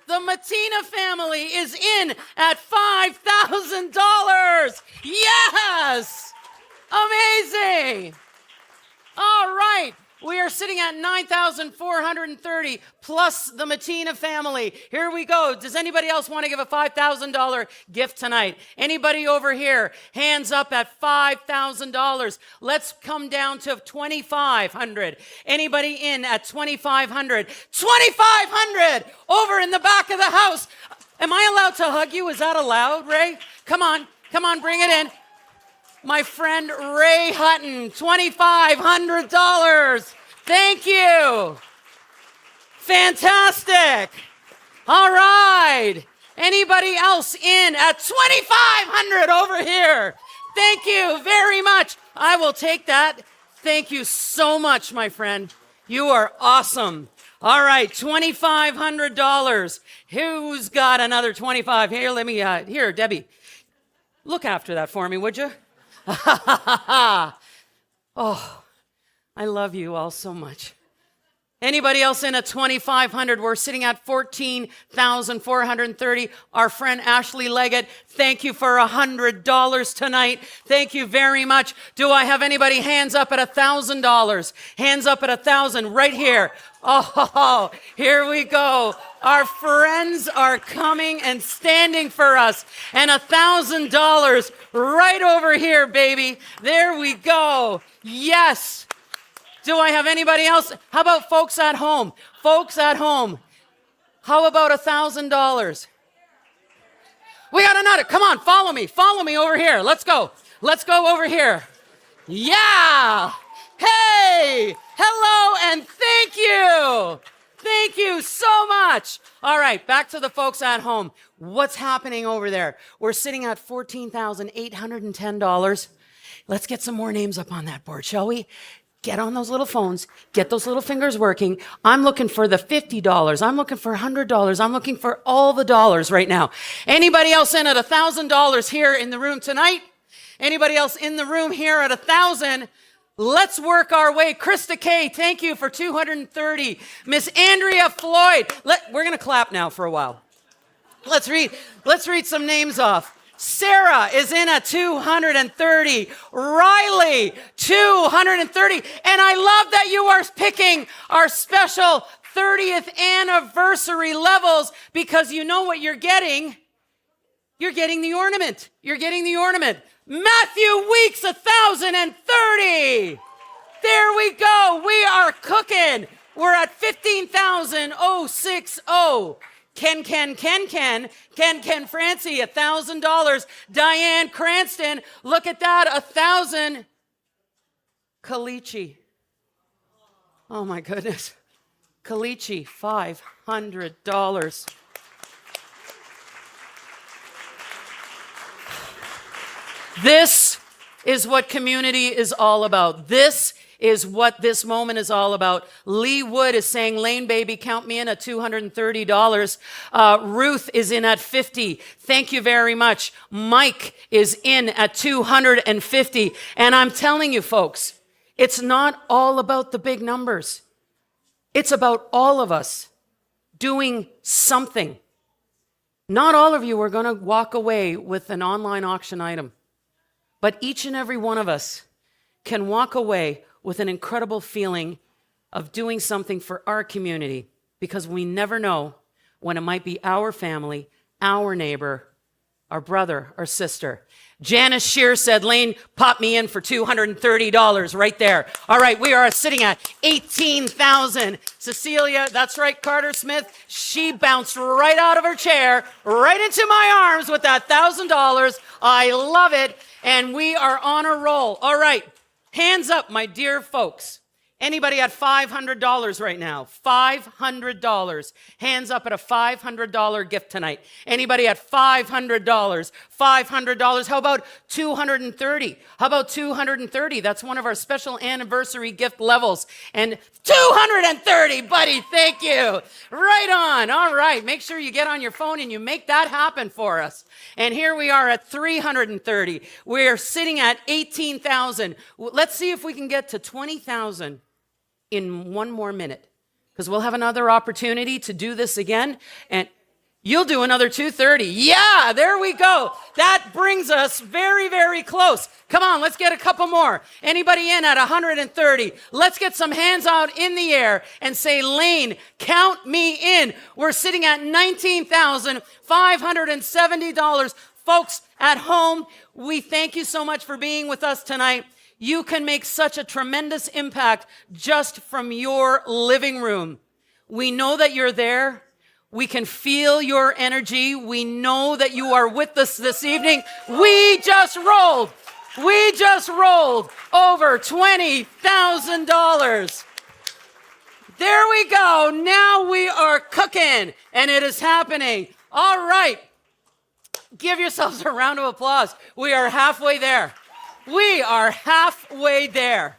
the Matina family is in at $5,000. Yes! Amazing. All right. We are sitting at $9,430 plus the Matina family. Here we go. Does anybody else want to give a $5,000 gift tonight? Anybody over here? Hands up at $5,000. Let's come down to $2,500. Anybody in at $2,500? $2,500 over in the back of the house. Am I allowed to hug you? Is that allowed, Ray? Come on, bring it in. My friend Ray Hutton, $2,500. Thank you. Fantastic. All right. Anybody else in at $2,500 over here? Thank you very much. I will take that. Thank you so much, my friend. You are awesome. All right, $2,500. Who's got another 25? Here, let me, here, Debbie. Look after that for me, would you? Oh, I love you all so much. Anybody else in at $2,500? We're sitting at $14,430. Our friend Ashley Leggett, thank you for $100 tonight. Thank you very much. Do I have anybody hands up at $1,000? Hands up at $1,000 right here. Oh, here we go. Our friends are coming and standing for us. And $1,000 right over here, baby. There we go. Yes. Do I have anybody else? How about folks at home? Folks at home. How about $1,000? We got another. Come on, follow me. Follow me over here. Let's go. Let's go over here. Yeah. Hey. Hello and thank you. Thank you so much. All right, back to the folks at home. What's happening over there? We're sitting at $14,810. Let's get some more names up on that board, shall we? Get on those little phones. Get those little fingers working. I'm looking for the $50. I'm looking for $100. I'm looking for all the dollars right now. Anybody else in at $1,000 here in the room tonight? Anybody else in the room here at $1,000? Let's work our way. Krista Kay, thank you for $230. Miss Andrea Floyd. We're going to clap now for a while. Let's read some names off. Sarah is in at $230. Riley, $230. And I love that you are picking our special 30th anniversary levels because you know what you're getting. You're getting the ornament. You're getting the ornament. Matthew Weeks, $1,030. There we go. We are cooking. We're at $15,060. Ken Francie, $1,000. Diane Cranston, look at that, $1,000. Kalichi. Oh my goodness. Kalichi, $500. This is what community is all about. This is what this moment is all about. Lee Wood is saying, Lane baby, count me in at $230. Ruth is in at $50. Thank you very much. Mike is in at $250. And I'm telling you folks, it's not all about the big numbers. It's about all of us doing something. Not all of you are going to walk away with an online auction item, but each and every one of us can walk away with an incredible feeling of doing something for our community, because we never know when it might be our family, our neighbor, our brother, our sister. Janice Shear said, Lane, pop me in for $230 right there. All right, we are sitting at $18,000. Cecilia, that's right, Carter Smith, she bounced right out of her chair, right into my arms with that $1,000. I love it, and we are on a roll. All right. Hands up, my dear folks. Anybody at $500 right now? $500. Hands up at a $500 gift tonight. Anybody at $500? $500. How about $230? How about $230? That's one of our special anniversary gift levels. And $230, buddy, thank you. Right on. All right, make sure you get on your phone and you make that happen for us. And here we are at $330. We're sitting at $18,000. Let's see if we can get to $20,000 in one more minute, because we'll have another opportunity to do this again, and you'll do another $230. Yeah, there we go. That brings us very, very close. Come on, let's get a couple more. Anybody in at $130? Let's get some hands out in the air and say, Lane, count me in. We're sitting at $19,570. Folks at home, we thank you so much for being with us tonight. You can make such a tremendous impact just from your living room. We know that you're there. We can feel your energy. We know that you are with us this evening. We just rolled We just rolled over $20,000. There we go. Now we are cooking, and it is happening. All right. Give yourselves a round of applause. We are halfway there. We are halfway there.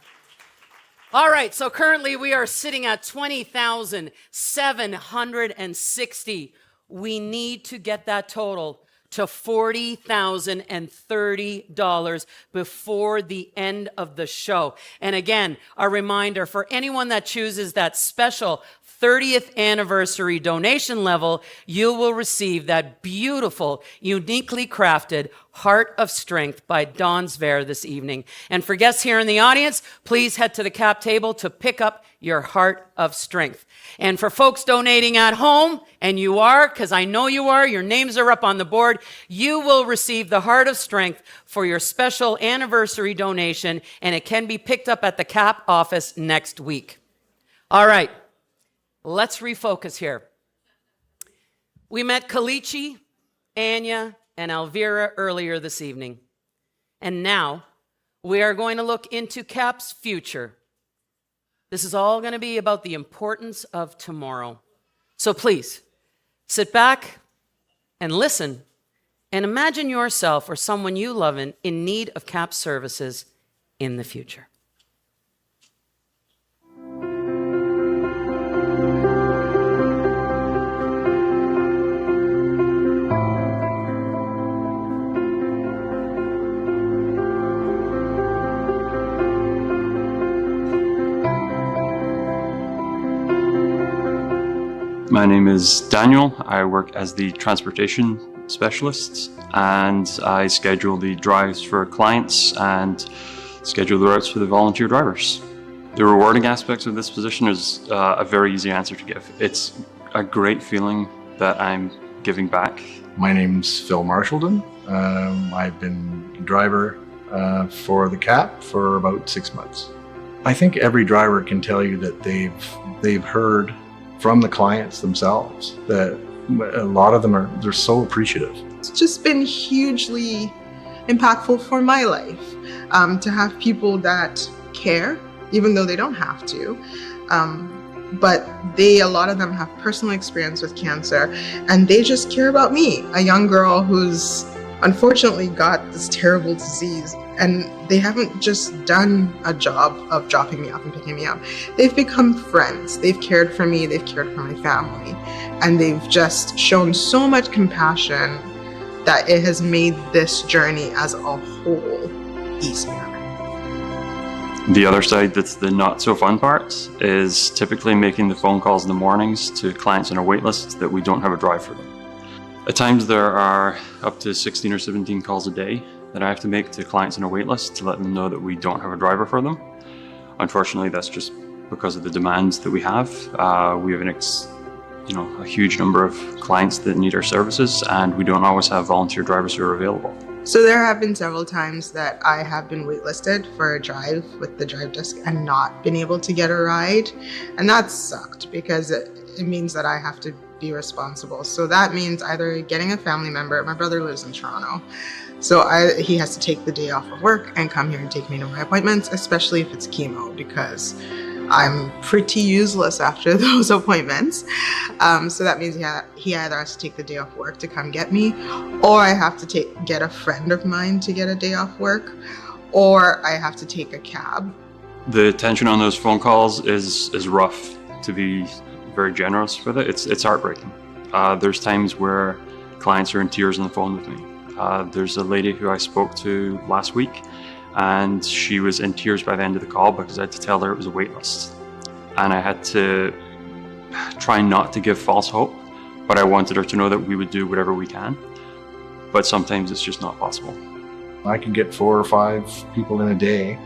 All right, so currently we are sitting at $20,760. We need to get that total to $40,030 before the end of the show. And again, a reminder for anyone that chooses that special 30th anniversary donation level, you will receive that beautiful, uniquely crafted Heart of Strength by Don Zver this evening. And for guests here in the audience, please head to the cap table to pick up your Heart of Strength. And for folks donating at home, and you are, because I know you are, your names are up on the board, you will receive the Heart of Strength for your special anniversary donation, and it can be picked up at the cap office next week. All right. Let's refocus here. We met Kalichi, Anya, and Elvira earlier this evening. And now we are going to look into CAP's future. This is all going to be about the importance of tomorrow. So please, sit back and listen and imagine yourself or someone you love in need of CAP services in the future. My name is Daniel. I work as the transportation specialist, and I schedule the drives for clients and schedule the routes for the volunteer drivers. The rewarding aspects of this position is a very easy answer to give. It's a great feeling that I'm giving back. My name's Phil Marshaldon. I've been a driver for the CAP for about 6 months. I think every driver can tell you that they've heard from the clients themselves that a lot of them they're so appreciative. It's just been hugely impactful for my life to have people that care, even though they don't have to. But a lot of them have personal experience with cancer, and they just care about me, a young girl who's unfortunately got this terrible disease. And they haven't just done a job of dropping me off and picking me up. They've become friends. They've cared for me. They've cared for my family. And they've just shown so much compassion that it has made this journey as a whole easier. The other side that's the not so fun part is typically making the phone calls in the mornings to clients on a wait list that we don't have a drive for them. At times there are up to 16 or 17 calls a day that I have to make to clients on a wait list to let them know that we don't have a driver for them. Unfortunately, that's just because of the demands that we have. We have a huge number of clients that need our services, and we don't always have volunteer drivers who are available. So there have been several times that I have been waitlisted for a drive with the drive desk and not been able to get a ride. And that sucked because it means that I have to be responsible. So that means either getting a family member. My brother lives in Toronto. So he has to take the day off of work and come here and take me to my appointments, especially if it's chemo, because I'm pretty useless after those appointments. So that means he either has to take the day off work to come get me, or I have to get a friend of mine to get a day off work, or I have to take a cab. The tension on those phone calls is rough, to be very generous with it. It's heartbreaking. There's times where clients are in tears on the phone with me. There's a lady who I spoke to last week, and she was in tears by the end of the call because I had to tell her it was a wait list. And I had to try not to give false hope, but I wanted her to know that we would do whatever we can. But sometimes it's just not possible. I can get 4 or 5 people in a day,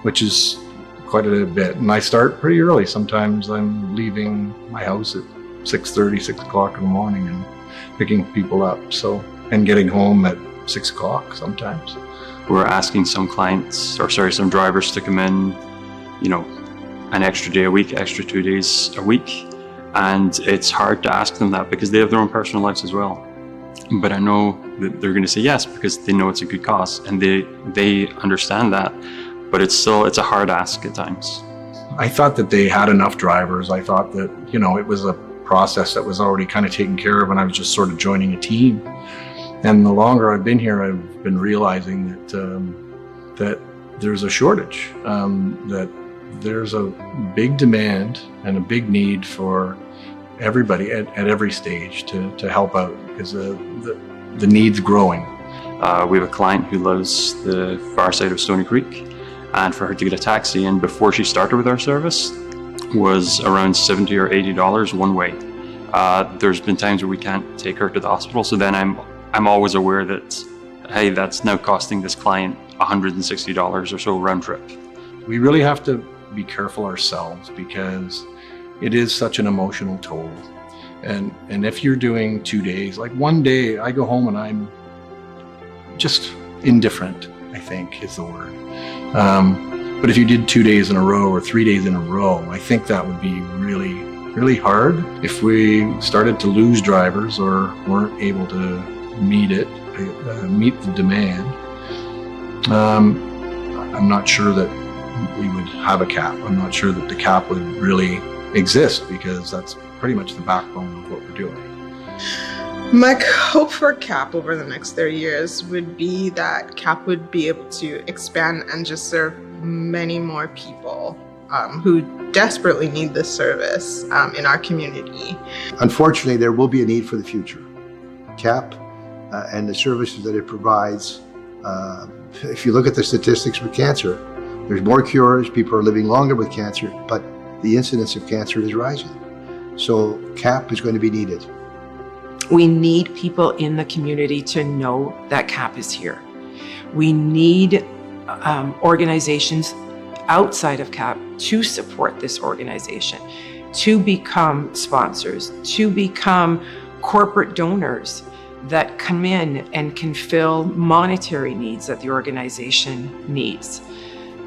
which is quite a bit. And I start pretty early. Sometimes I'm leaving my house at 6:30, 6 o'clock in the morning and picking people up. And getting home at 6 o'clock sometimes. We're asking some drivers to come in, an extra day a week, extra 2 days a week. And it's hard to ask them that because they have their own personal lives as well. But I know they're going to say yes because they know it's a good cause and they understand that. But it's a hard ask at times. I thought that they had enough drivers. I thought that, it was a process that was already kind of taken care of and I was just sort of joining a team. And the longer I've been here, I've been realizing that there's a shortage, that there's a big demand and a big need for everybody at every stage to help out because the need's growing. We have a client who lives the far side of Stony Creek, and for her to get a taxi in before she started with our service was around $70 or $80 one way. There's been times where we can't take her to the hospital, so then I'm always aware that, hey, that's now costing this client $160 or so round trip. We really have to be careful ourselves because it is such an emotional toll. And if you're doing 2 days, like one day I go home and I'm just indifferent, I think is the word. But if you did 2 days in a row or 3 days in a row, I think that would be really, really hard. If we started to lose drivers or weren't able to meet the demand, I'm not sure that we would have a cap. I'm not sure that the cap would really exist because that's pretty much the backbone of what we're doing. My hope for CAP over the next 30 years would be that CAP would be able to expand and just serve many more people who desperately need this service in our community. Unfortunately, there will be a need for the future. CAP and the services that it provides, if you look at the statistics with cancer, there's more cures, people are living longer with cancer, but the incidence of cancer is rising. So CAP is going to be needed. We need people in the community to know that CAP is here. We need organizations outside of CAP to support this organization, to become sponsors, to become corporate donors that come in and can fill monetary needs that the organization needs.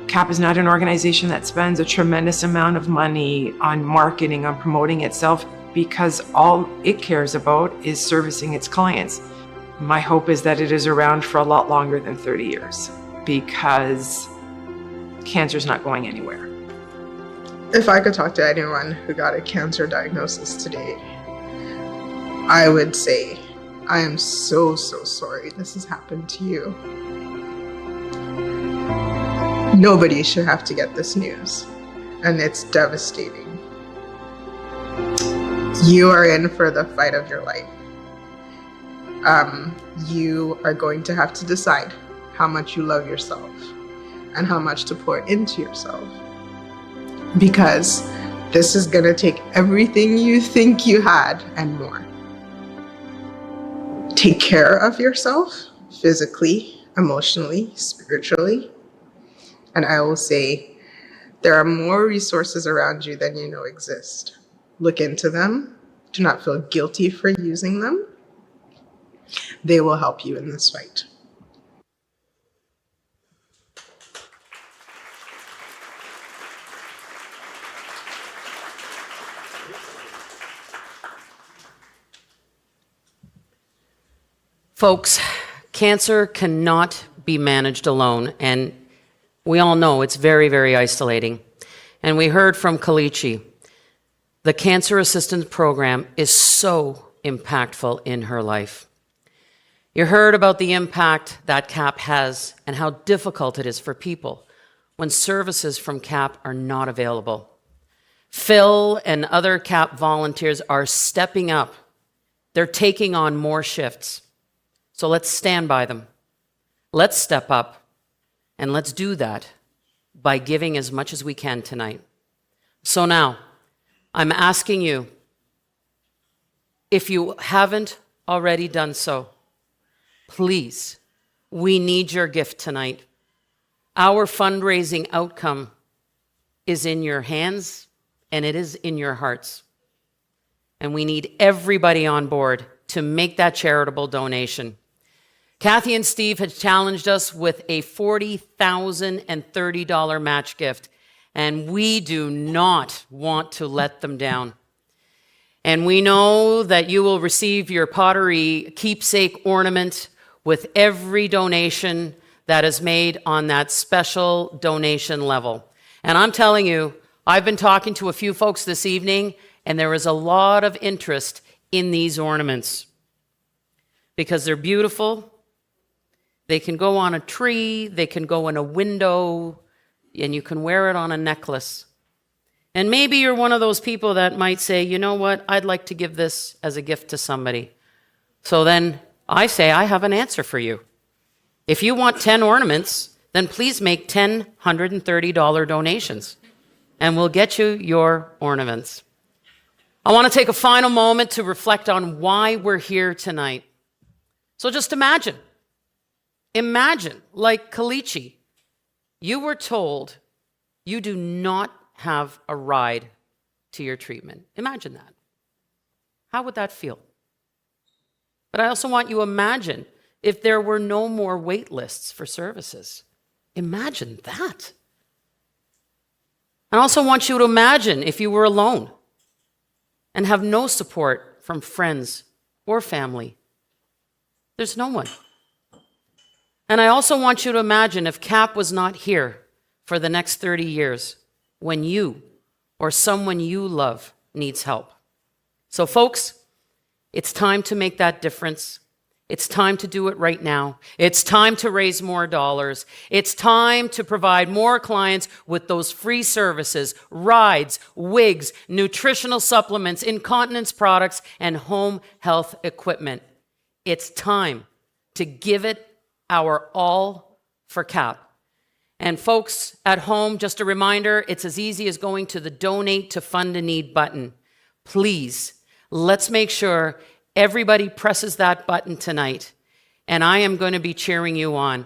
CAP is not an organization that spends a tremendous amount of money on marketing, on promoting itself, because all it cares about is servicing its clients. My hope is that it is around for a lot longer than 30 years because cancer is not going anywhere. If I could talk to anyone who got a cancer diagnosis today, I would say, I am so sorry this has happened to you. Nobody should have to get this news, and it's devastating. You are in for the fight of your life. You are going to have to decide how much you love yourself and how much to pour into yourself. Because this is going to take everything you think you had and more. Take care of yourself physically, emotionally, spiritually. And I will say, there are more resources around you than you know exist. Look into them. Do not feel guilty for using them. They will help you in this fight. Folks, cancer cannot be managed alone, and we all know it's very, very isolating. And we heard from Kalichi, the Cancer Assistance Program is so impactful in her life. You heard about the impact that CAP has and how difficult it is for people when services from CAP are not available. Phil and other CAP volunteers are stepping up. They're taking on more shifts. So let's stand by them. Let's step up, and let's do that by giving as much as we can tonight. So now, I'm asking you, if you haven't already done so, please, we need your gift tonight. Our fundraising outcome is in your hands, and it is in your hearts. And we need everybody on board to make that charitable donation. Kathy and Steve had challenged us with a $40,030 match gift, and we do not want to let them down. And we know that you will receive your pottery keepsake ornament with every donation that is made on that special donation level. And I'm telling you, I've been talking to a few folks this evening, and there is a lot of interest in these ornaments because they're beautiful. They can go on a tree, they can go in a window, and you can wear it on a necklace. And maybe you're one of those people that might say, you know what, I'd like to give this as a gift to somebody. So then I say, I have an answer for you. If you want 10 ornaments, then please make 10 $130 donations, and we'll get you your ornaments. I want to take a final moment to reflect on why we're here tonight. So just imagine, like Kalichi, you were told you do not have a ride to your treatment. Imagine that. How would that feel? But I also want you to imagine if there were no more wait lists for services. Imagine that. I also want you to imagine if you were alone and have no support from friends or family. There's no one. And I also want you to imagine if CAP was not here for the next 30 years when you or someone you love needs help. So folks, it's time to make that difference. It's time to do it right now. It's time to raise more dollars. It's time to provide more clients with those free services, rides, wigs, nutritional supplements, incontinence products, and home health equipment. It's time to give it our all for CAP. And folks at home, just a reminder, it's as easy as going to the Donate to Fund a Need button. Please, let's make sure everybody presses that button tonight, and I am going to be cheering you on.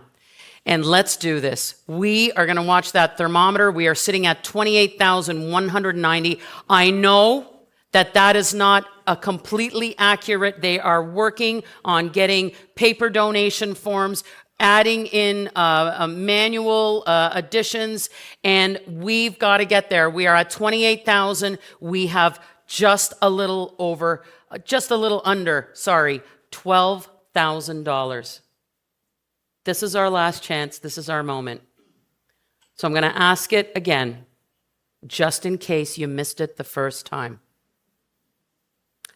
And let's do this. We are going to watch that thermometer. We are sitting at 28,190. I know that is not a completely accurate. They are working on getting paper donation forms, adding in manual additions, and we've got to get there. We are at 28,000. We have just a little under, $12,000. This is our last chance. This is our moment. So I'm going to ask it again, just in case you missed it the first time.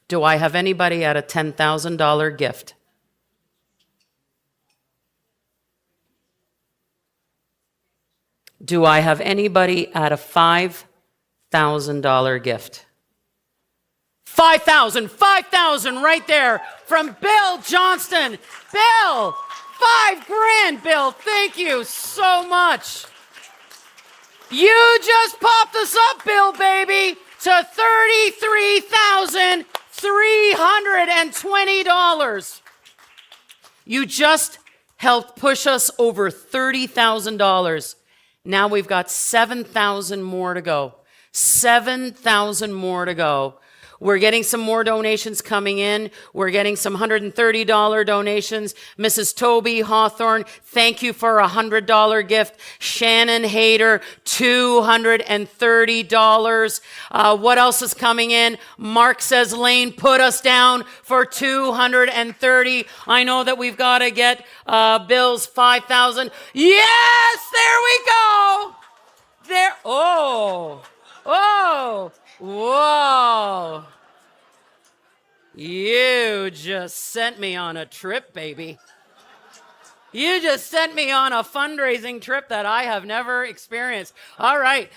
Do I have anybody at a $10,000 gift? Do I have anybody at a $5,000 gift? 5,000 right there from Bill Johnston. Bill, $5,000, Bill. Thank you so much. You just popped us up, Bill, baby, to $33,320. You just helped push us over $30,000. Now we've got 7,000 more to go. 7,000 more to go. We're getting some more donations coming in. We're getting some $130 donations. Mrs. Toby Hawthorne, thank you for a $100 gift. Shannon Hayter, $230. What else is coming in? Mark says, Lane, put us down for $230. I know that we've got to get Bill's 5,000. Yes, there we go. There. Oh, whoa. You just sent me on a trip, baby. You just sent me on a fundraising trip that I have never experienced. All right.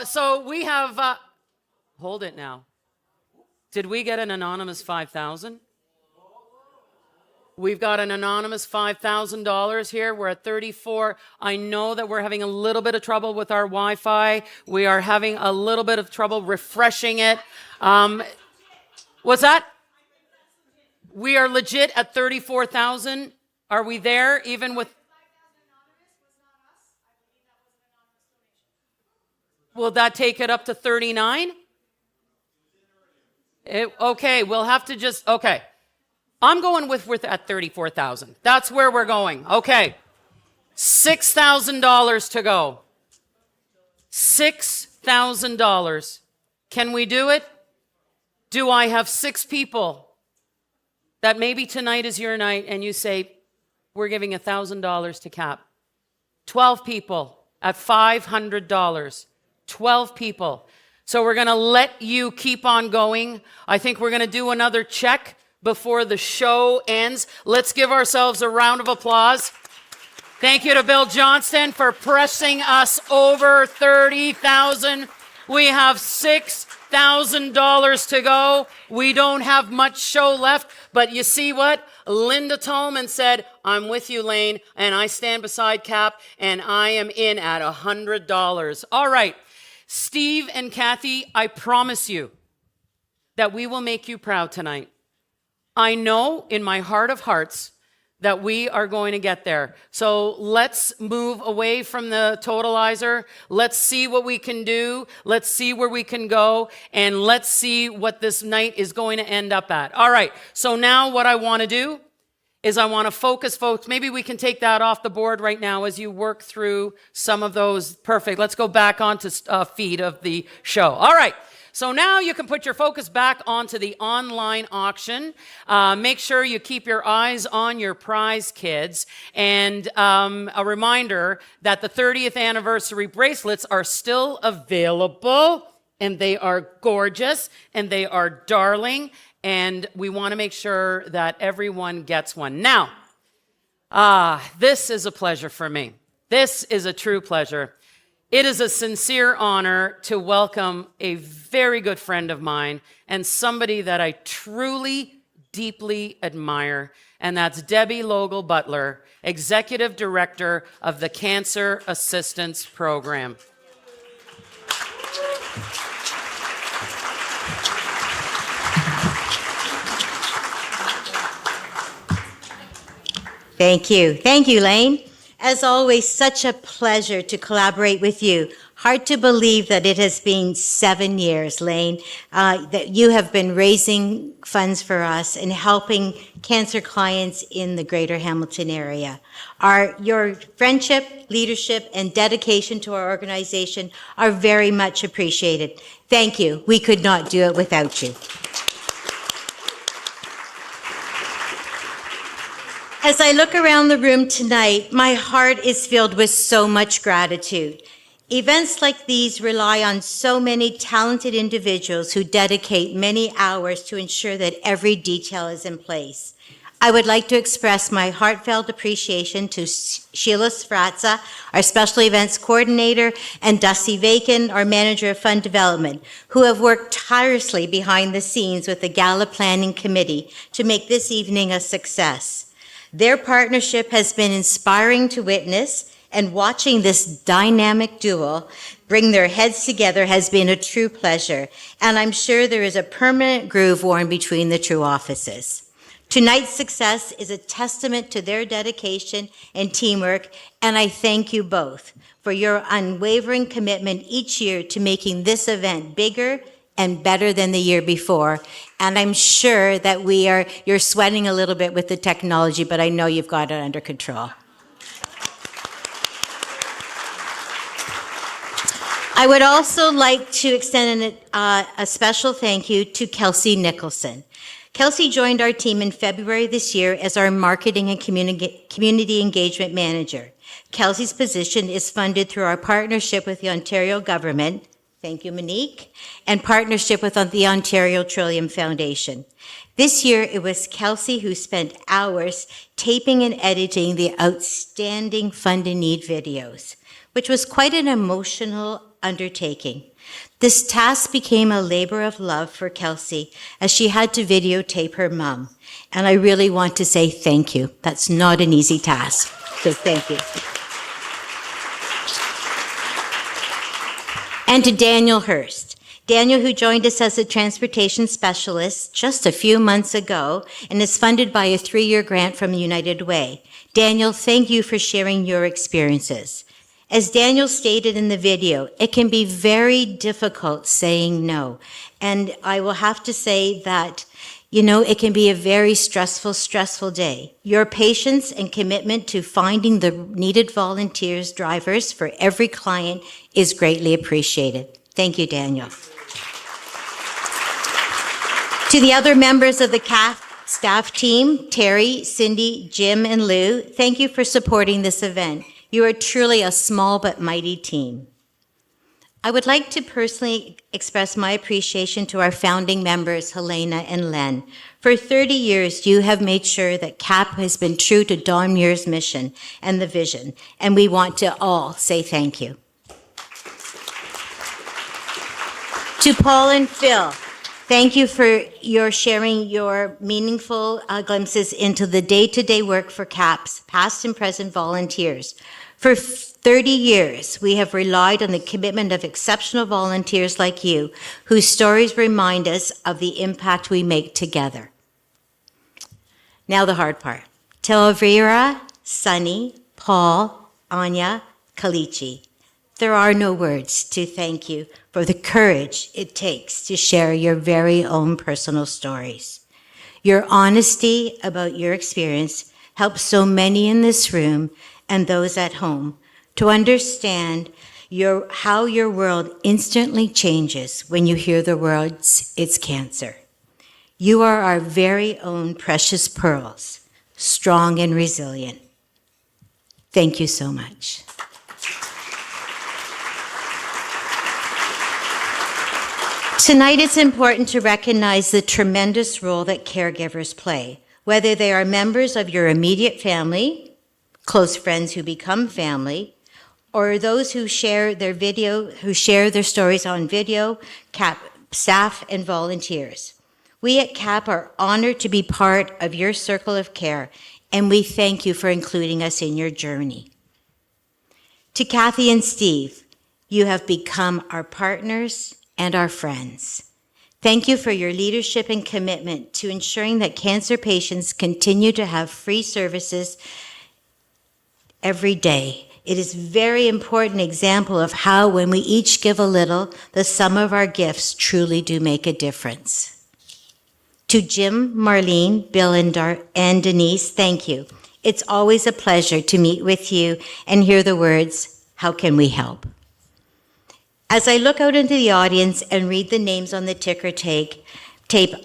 So we have, hold it now. Did we get an anonymous 5,000? We've got an anonymous $5,000 here. We're at 34. I know that we're having a little bit of trouble with our Wi-Fi. We are having a little bit of trouble refreshing it. What's that? We are legit at 34,000. Are we there even with? Will that take it up to 39? Okay, we'll have to just, okay. I'm going with at 34,000. That's where we're going. Okay. $6,000 to go. $6,000. Can we do it? Do I have 6 people that maybe tonight is your night and you say, we're giving $1,000 to CAP. 12 people at $500. 12 people. So we're going to let you keep on going. I think we're going to do another check before the show ends. Let's give ourselves a round of applause. Thank you to Bill Johnston for pressing us over $30,000. We have $6,000 to go. We don't have much show left, but you see what? Linda Tolman said, I'm with you, Lane, and I stand beside Cap, and I am in at $100. All right, Steve and Kathy, I promise you that we will make you proud tonight. I know in my heart of hearts that we are going to get there. So let's move away from the totalizer. Let's see what we can do. Let's see where we can go. And let's see what this night is going to end up at. All right. So now what I want to do is I want to focus, folks. Maybe we can take that off the board right now as you work through some of those. Perfect. Let's go back onto feed of the show. All right. So now you can put your focus back onto the online auction. Make sure you keep your eyes on your prize, kids. And a reminder that the 30th anniversary bracelets are still available, and they are gorgeous, and they are darling, and we want to make sure that everyone gets one. Now, this is a pleasure for me. This is a true pleasure. It is a sincere honor to welcome a very good friend of mine and somebody that I truly, deeply admire, and that's Debbie Logal Butler, Executive Director of the Cancer Assistance Program. Thank you. Thank you, Lane. As always, such a pleasure to collaborate with you. Hard to believe that it has been 7 years, Lane, that you have been raising funds for us and helping cancer clients in the greater Hamilton area. Your friendship, leadership, and dedication to our organization are very much appreciated. Thank you. We could not do it without you. As I look around the room tonight, my heart is filled with so much gratitude. Events like these rely on so many talented individuals who dedicate many hours to ensure that every detail is in place. I would like to express my heartfelt appreciation to Sheila Sfratza, our Special Events Coordinator, and Dusty Vacan, our Manager of Fund Development, who have worked tirelessly behind the scenes with the Gala Planning Committee to make this evening a success. Their partnership has been inspiring to witness, and watching this dynamic duo bring their heads together has been a true pleasure, and I'm sure there is a permanent groove worn between the two offices. Tonight's success is a testament to their dedication and teamwork, and I thank you both for your unwavering commitment each year to making this event bigger and better than the year before. And I'm sure that you're sweating a little bit with the technology, but I know you've got it under control. I would also like to extend a special thank you to Kelsey Nicholson. Kelsey joined our team in February this year as our Marketing and Community Engagement Manager. Kelsey's position is funded through our partnership with the Ontario government, thank you, Monique, and partnership with the Ontario Trillium Foundation. This year, it was Kelsey who spent hours taping and editing the outstanding Fund in Need videos, which was quite an emotional undertaking. This task became a labor of love for Kelsey as she had to videotape her mom. And I really want to say thank you. That's not an easy task, so thank you. And to Daniel Hurst. Daniel, who joined us as a transportation specialist just a few months ago and is funded by a 3-year grant from United Way. Daniel, thank you for sharing your experiences. As Daniel stated in the video, it can be very difficult saying no. And I will have to say that, it can be a very stressful day. Your patience and commitment to finding the needed volunteers, drivers for every client is greatly appreciated. Thank you, Daniel. To the other members of the CAP Staff team, Terry, Cindy, Jim, and Lou, thank you for supporting this event. You are truly a small but mighty team. I would like to personally express my appreciation to our founding members, Helena and Len. For 30 years, you have made sure that CAP has been true to Don Muir's mission and the vision, and we want to all say thank you. To Paul and Phil, thank you for your sharing your meaningful glimpses into the day-to-day work for CAP's past and present volunteers. For 30 years, we have relied on the commitment of exceptional volunteers like you, whose stories remind us of the impact we make together. Now the hard part. To Elvira, Sunny, Paul, Anya, Kalichi, there are no words to thank you for the courage it takes to share your very own personal stories. Your honesty about your experience helps so many in this room and those at home to understand how your world instantly changes when you hear the words, "It's cancer." You are our very own precious pearls, strong and resilient. Thank you so much. Tonight, it's important to recognize the tremendous role that caregivers play, whether they are members of your immediate family, close friends who become family, or those who share their stories on video, CAP staff and volunteers. We at CAP are honored to be part of your circle of care, and we thank you for including us in your journey. To Kathy and Steve, you have become our partners and our friends. Thank you for your leadership and commitment to ensuring that cancer patients continue to have free services every day. It is a very important example of how when we each give a little, the sum of our gifts truly do make a difference. To Jim, Marlene, Bill, and Denise, thank you. It's always a pleasure to meet with you and hear the words, "How can we help?" As I look out into the audience and read the names on the ticker tape,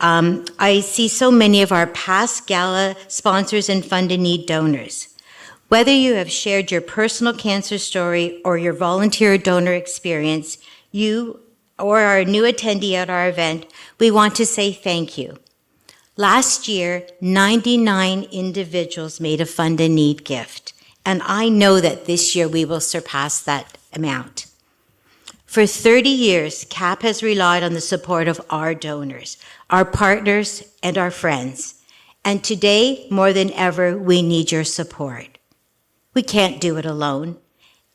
I see so many of our past Gala sponsors and Fund in Need donors. Whether you have shared your personal cancer story or your volunteer donor experience, you or are a new attendee at our event, we want to say thank you. Last year, 99 individuals made a Fund in Need gift, and I know that this year we will surpass that amount. For 30 years, CAP has relied on the support of our donors, our partners, and our friends. And today, more than ever, we need your support. We can't do it alone.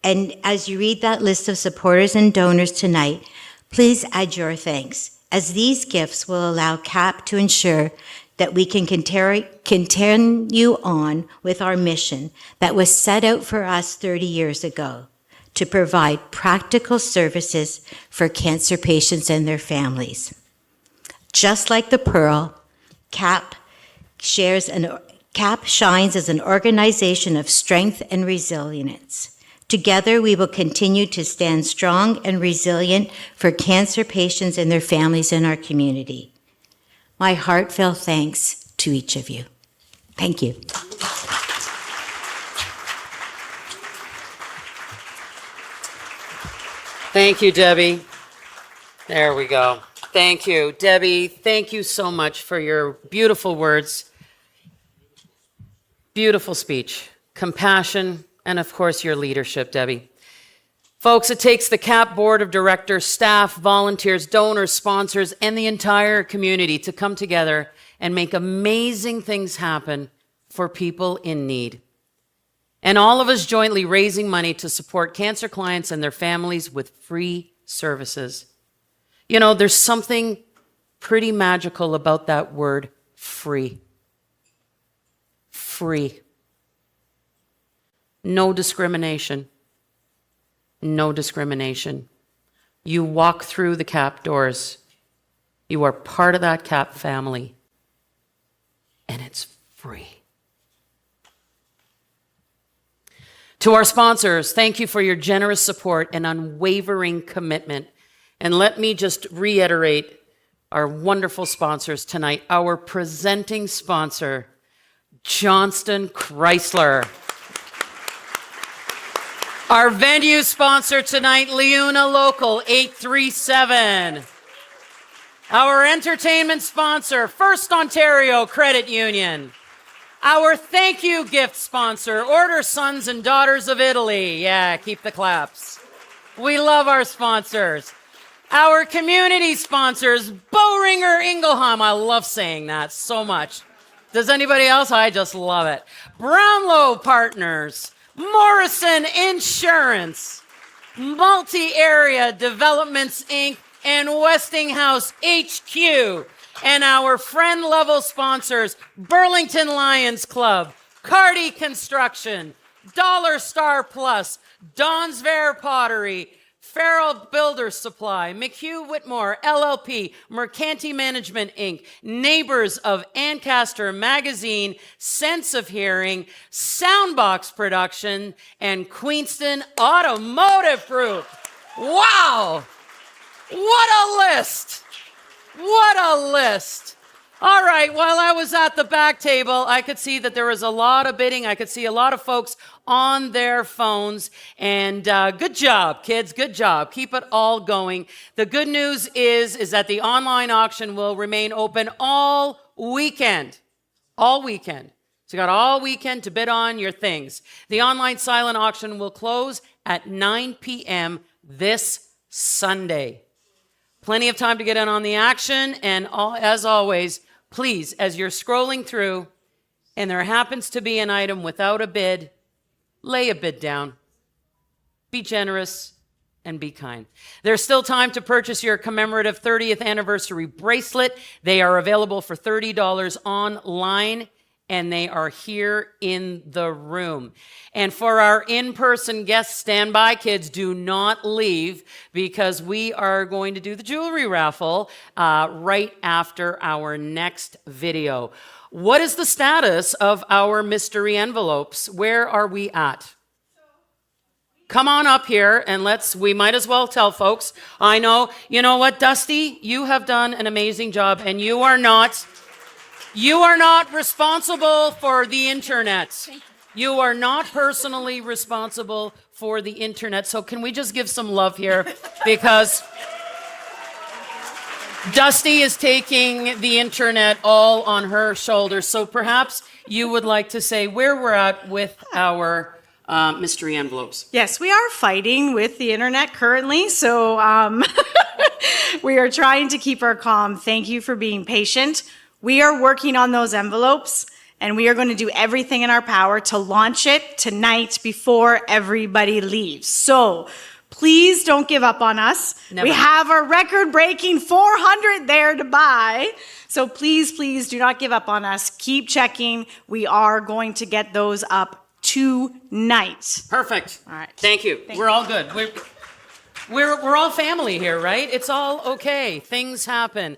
And as you read that list of supporters and donors tonight, please add your thanks, as these gifts will allow CAP to ensure that we can continue on with our mission that was set out for us 30 years ago, to provide practical services for cancer patients and their families. Just like the Pearl, CAP shines as an organization of strength and resilience. Together, we will continue to stand strong and resilient for cancer patients and their families in our community. My heartfelt thanks to each of you. Thank you. Thank you, Debbie. There we go. Thank you, Debbie. Thank you so much for your beautiful words, beautiful speech, compassion, and of course, your leadership, Debbie. Folks, it takes the CAP board of directors, staff, volunteers, donors, sponsors, and the entire community to come together and make amazing things happen for people in need. And all of us jointly raising money to support cancer clients and their families with free services. You know, there's something pretty magical about that word, free. Free. No discrimination. No discrimination. You walk through the CAP doors. You are part of that CAP family. And it's free. To our sponsors, thank you for your generous support and unwavering commitment. And let me just reiterate our wonderful sponsors tonight. Our presenting sponsor, Johnston Chrysler. Our venue sponsor tonight, Leuna Local 837. Our entertainment sponsor, First Ontario Credit Union. Our thank you gift sponsor, Order Sons and Daughters of Italy. Yeah, keep the claps. We love our sponsors. Our community sponsors, Boehringer Ingelheim. I love saying that so much. Does anybody else? I just love it. Brownlow Partners, Morrison Insurance, Multi-Area Developments, Inc., and Westinghouse HQ. And our friend-level sponsors, Burlington Lions Club, Cardi Construction, Dollar Star Plus, Donsvare Pottery, Farrell Builder Supply, McHugh Whitmore, LLP, Mercanti Management, Inc., Neighbors of Ancaster Magazine, Sense of Hearing, Soundbox Production, and Queenston Automotive Group. Wow! What a list! What a list! All right, while I was at the back table, I could see that there was a lot of bidding. I could see a lot of folks on their phones. And good job, kids, good job. Keep it all going. The good news is that the online auction will remain open all weekend. All weekend. So you got all weekend to bid on your things. The online silent auction will close at 9 p.m. this Sunday. Plenty of time to get in on the action. And as always, please, as you're scrolling through and there happens to be an item without a bid, lay a bid down. Be generous and be kind. There's still time to purchase your commemorative 30th anniversary bracelet. They are available for $30 online, and they are here in the room. And for our in-person guests, stand by, kids. Do not leave, because we are going to do the jewelry raffle right after our next video. What is the status of our mystery envelopes? Where are we at? Come on up here and we might as well tell folks. I know, you know what, Dusty? You have done an amazing job, and you are not responsible for the internet. You are not personally responsible for the internet. So can we just give some love here? Because Dusty is taking the internet all on her shoulders. So perhaps you would like to say where we're at with our mystery envelopes. Yes, we are fighting with the internet currently. So we are trying to keep our calm. Thank you for being patient. We are working on those envelopes, and we are going to do everything in our power to launch it tonight before everybody leaves. So please don't give up on us. Never. We have our record-breaking 400 there to buy. So please, please do not give up on us. Keep checking. We are going to get those up tonight. Perfect. All right. Thank you. We're all good. We're all family here, right? It's all okay. Things happen.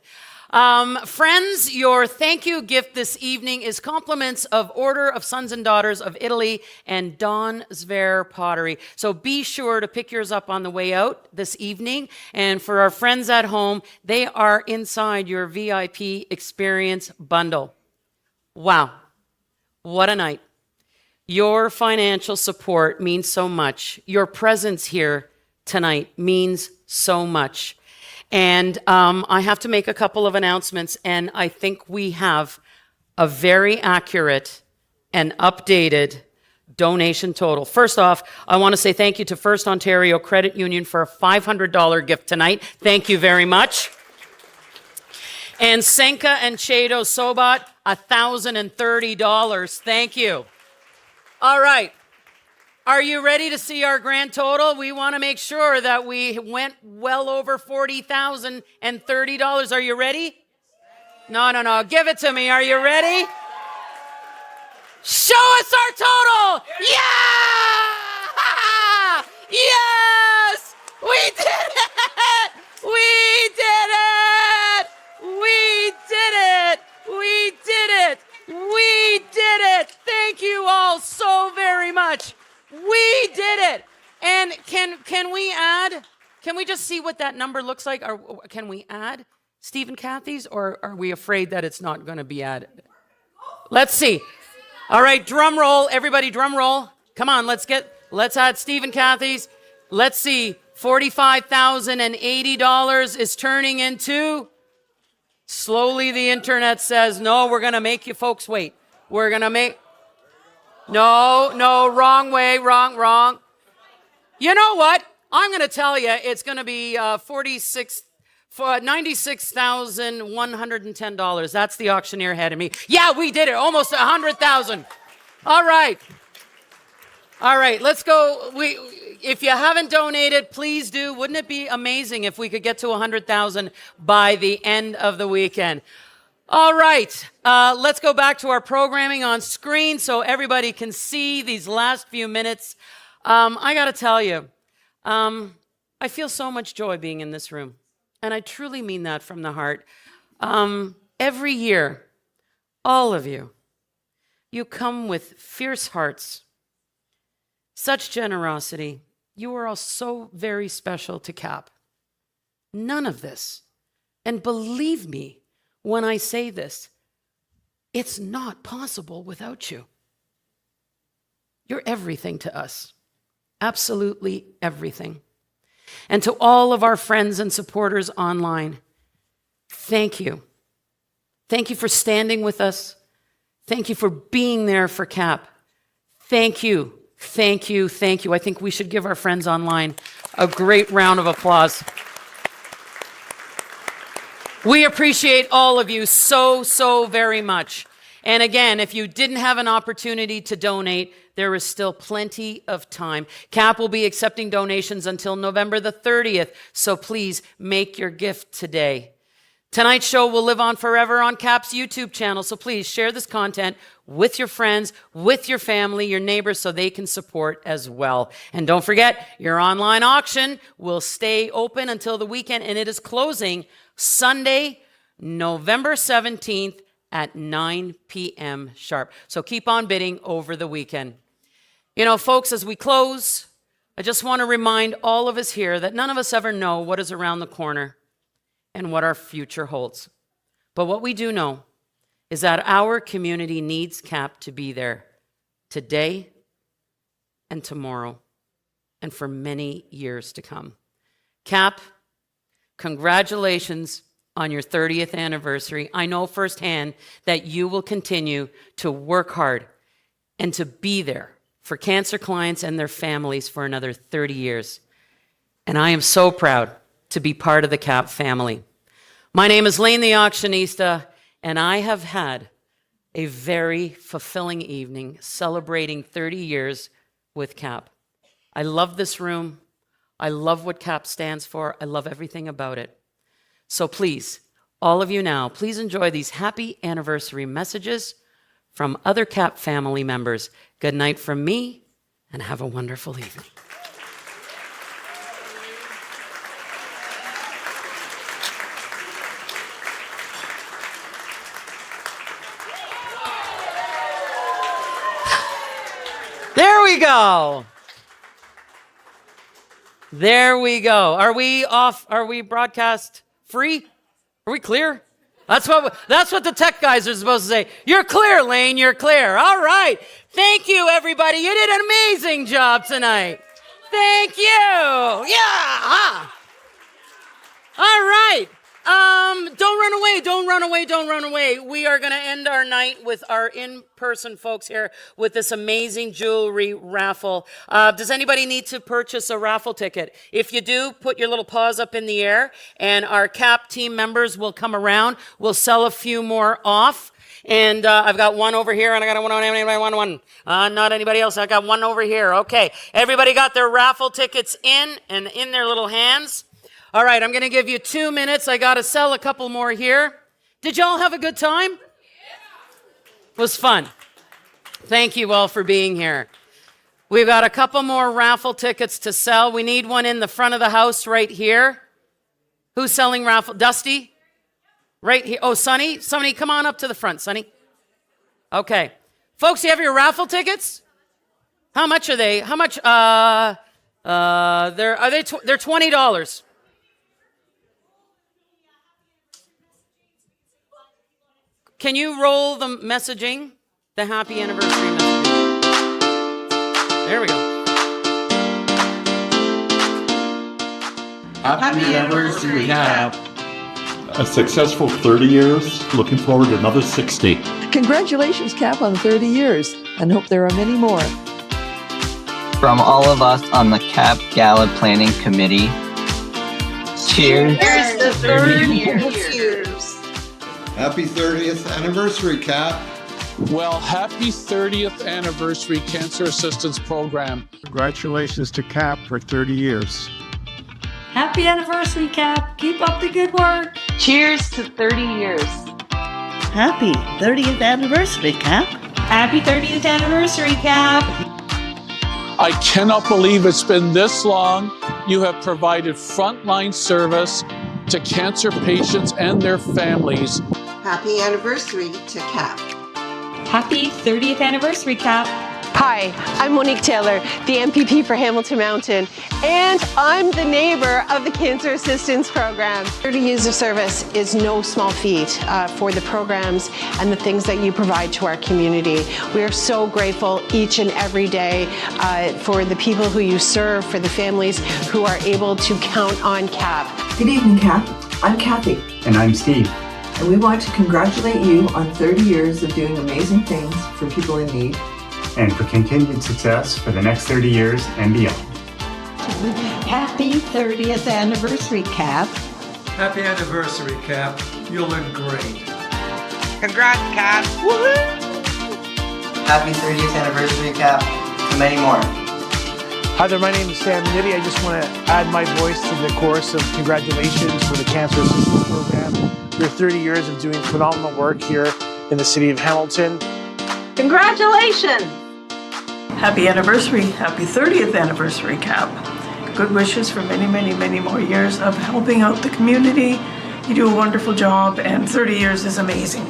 Friends, your thank you gift this evening is compliments of Order of Sons and Daughters of Italy and Donsvare Pottery. So be sure to pick yours up on the way out this evening. And for our friends at home, they are inside your VIP experience bundle. Wow. What a night. Your financial support means so much. Your presence here tonight means so much. And I have to make a couple of announcements, and I think we have a very accurate and updated donation total. First off, I want to say thank you to First Ontario Credit Union for a $500 gift tonight. Thank you very much. And Senka and Chado Sobat, $1,030. Thank you. All right. Are you ready to see our grand total? We want to make sure that we went well over $40,030. Are you ready? No. Give it to me. Are you ready? Show us our total. Yeah! Yes! We did it! We did it! We did it! We did it! We did it! Thank you all so very much. We did it. And can we add? Can we just see what that number looks like? Or can we add? Steve and Kathy's, or are we afraid that it's not going to be added? Let's see. All right, drum roll. Everybody drum roll. Come on, let's add Steve and Kathy's. Let's see. $45,080 is turning into... Slowly the internet says, no, we're going to make you folks wait. We're going to make... No, wrong way, wrong. You know what? I'm going to tell you, it's going to be $96,110. That's the auctioneer ahead of me. Yeah, we did it. Almost 100,000. All right, let's go. If you haven't donated, please do. Wouldn't it be amazing if we could get to 100,000 by the end of the weekend? All right, let's go back to our programming on screen so everybody can see these last few minutes. I got to tell you, I feel so much joy being in this room, and I truly mean that from the heart. Every year, all of you come with fierce hearts, such generosity. You are all so very special to CAP. None of this, and believe me when I say this, it's not possible without you. You're everything to us, absolutely everything. And to all of our friends and supporters online, thank you. Thank you for standing with us. Thank you for being there for CAP. Thank you. I think we should give our friends online a great round of applause. We appreciate all of you so very much. And again, if you didn't have an opportunity to donate, there is still plenty of time. CAP will be accepting donations until November the 30th, so please make your gift today. Tonight's show will live on forever on CAP's YouTube channel, so please share this content with your friends, with your family, your neighbors, so they can support as well. And don't forget, your online auction will stay open until the weekend, and it is closing Sunday, November 17th at 9 p.m. sharp. So keep on bidding over the weekend. You know, folks, as we close, I just want to remind all of us here that none of us ever know what is around the corner and what our future holds. But what we do know is that our community needs CAP to be there today and tomorrow and for many years to come. CAP, congratulations on your 30th anniversary. I know firsthand that you will continue to work hard and to be there for cancer clients and their families for another 30 years. And I am so proud to be part of the CAP family. My name is Lane the Auctionista, and I have had a very fulfilling evening celebrating 30 years with CAP. I love this room. I love what CAP stands for. I love everything about it. So please, all of you now, please enjoy these happy anniversary messages from other CAP family members. Good night from me, and have a wonderful evening. There we go. There we go. Are we off? Are we broadcast free? Are we clear? That's what the tech guys are supposed to say. You're clear, Lane. You're clear. All right. Thank you, everybody. You did an amazing job tonight. Thank you. Yeah. All right. Don't run away. We are going to end our night with our in-person folks here with this amazing jewelry raffle. Does anybody need to purchase a raffle ticket? If you do, put your little paws up in the air, and our CAP team members will come around. We'll sell a few more off. And I've got one over here, and I got one. Anybody want one? Not anybody else. I got one over here. Okay. Everybody got their raffle tickets in their little hands. All right, I'm going to give you 2 minutes. I got to sell a couple more here. Did y'all have a good time? It was fun. Thank you all for being here. We've got a couple more raffle tickets to sell. We need one in the front of the house right here. Who's selling raffle? Dusty? Right here. Oh, Sonny? Somebody come on up to the front, Sonny. Okay. Folks, you have your raffle tickets? How much are they? How much? They're $20. Can you roll the messaging? The happy anniversary messaging. There we go. Happy anniversary, Cap. A successful 30 years. Looking forward to another 60. Congratulations, Cap, on 30 years, and hope there are many more. From all of us on the CAP Gala Planning Committee, cheers. Here's to 30 years. Happy 30th anniversary, Cap. Well, happy 30th anniversary Cancer Assistance Program. Congratulations to CAP for 30 years. Happy anniversary, Cap. Keep up the good work. Cheers to 30 years. Happy 30th anniversary, Cap. Happy 30th anniversary, Cap. I cannot believe it's been this long. You have provided frontline service to cancer patients and their families. Happy anniversary to CAP. Happy 30th anniversary, Cap. Hi, I'm Monique Taylor, the MPP for Hamilton Mountain, and I'm the neighbor of the Cancer Assistance Program. 30 years of service is no small feat for the programs and the things that you provide to our community. We are so grateful each and every day for the people who you serve, for the families who are able to count on CAP. Good evening, CAP. I'm Kathy. And I'm Steve. And we want to congratulate you on 30 years of doing amazing things for people in need. And for continued success for the next 30 years and beyond. Happy 30th anniversary, Cap. Happy anniversary, Cap. You look great. Congrats, Cap. Woohoo! Happy 30th anniversary, Cap, and many more. Hi there, my name is Sam Nitty. I just want to add my voice to the chorus of congratulations for the Cancer Assistance Program. Your 30 years of doing phenomenal work here in the city of Hamilton. Congratulations! Happy anniversary. Happy 30th anniversary, Cap. Good wishes for many, many, many more years of helping out the community. You do a wonderful job, and 30 years is amazing.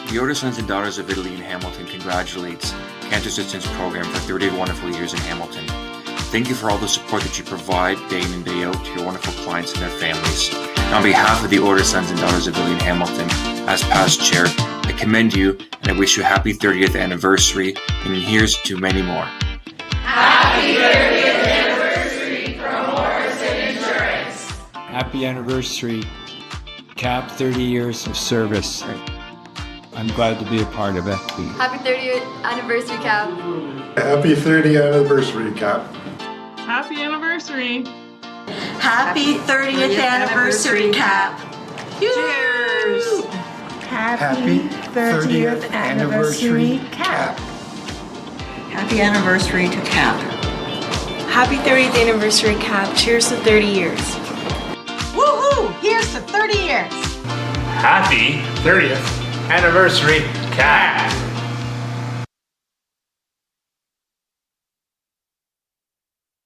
The Order Sons and Daughters of Italy in Hamilton congratulates Cancer Assistance Program for 30 wonderful years in Hamilton. Thank you for all the support that you provide day in and day out to your wonderful clients and their families. And on behalf of the Order Sons and Daughters of Italy in Hamilton, as past chair, I commend you and I wish you a happy 30th anniversary, and here's to many more. Happy 30th anniversary from Morrison Insurance. Happy anniversary, Cap, 30 years of service. I'm glad to be a part of it. Happy 30th anniversary, Cap. Happy 30th anniversary, Cap. Happy anniversary. Happy 30th anniversary, Cap. Cheers! Happy 30th anniversary, CAP. Happy anniversary to CAP. Happy 30th anniversary, Cap. Cheers to 30 years. Woohoo! Here's to 30 years. Happy 30th anniversary, CAP.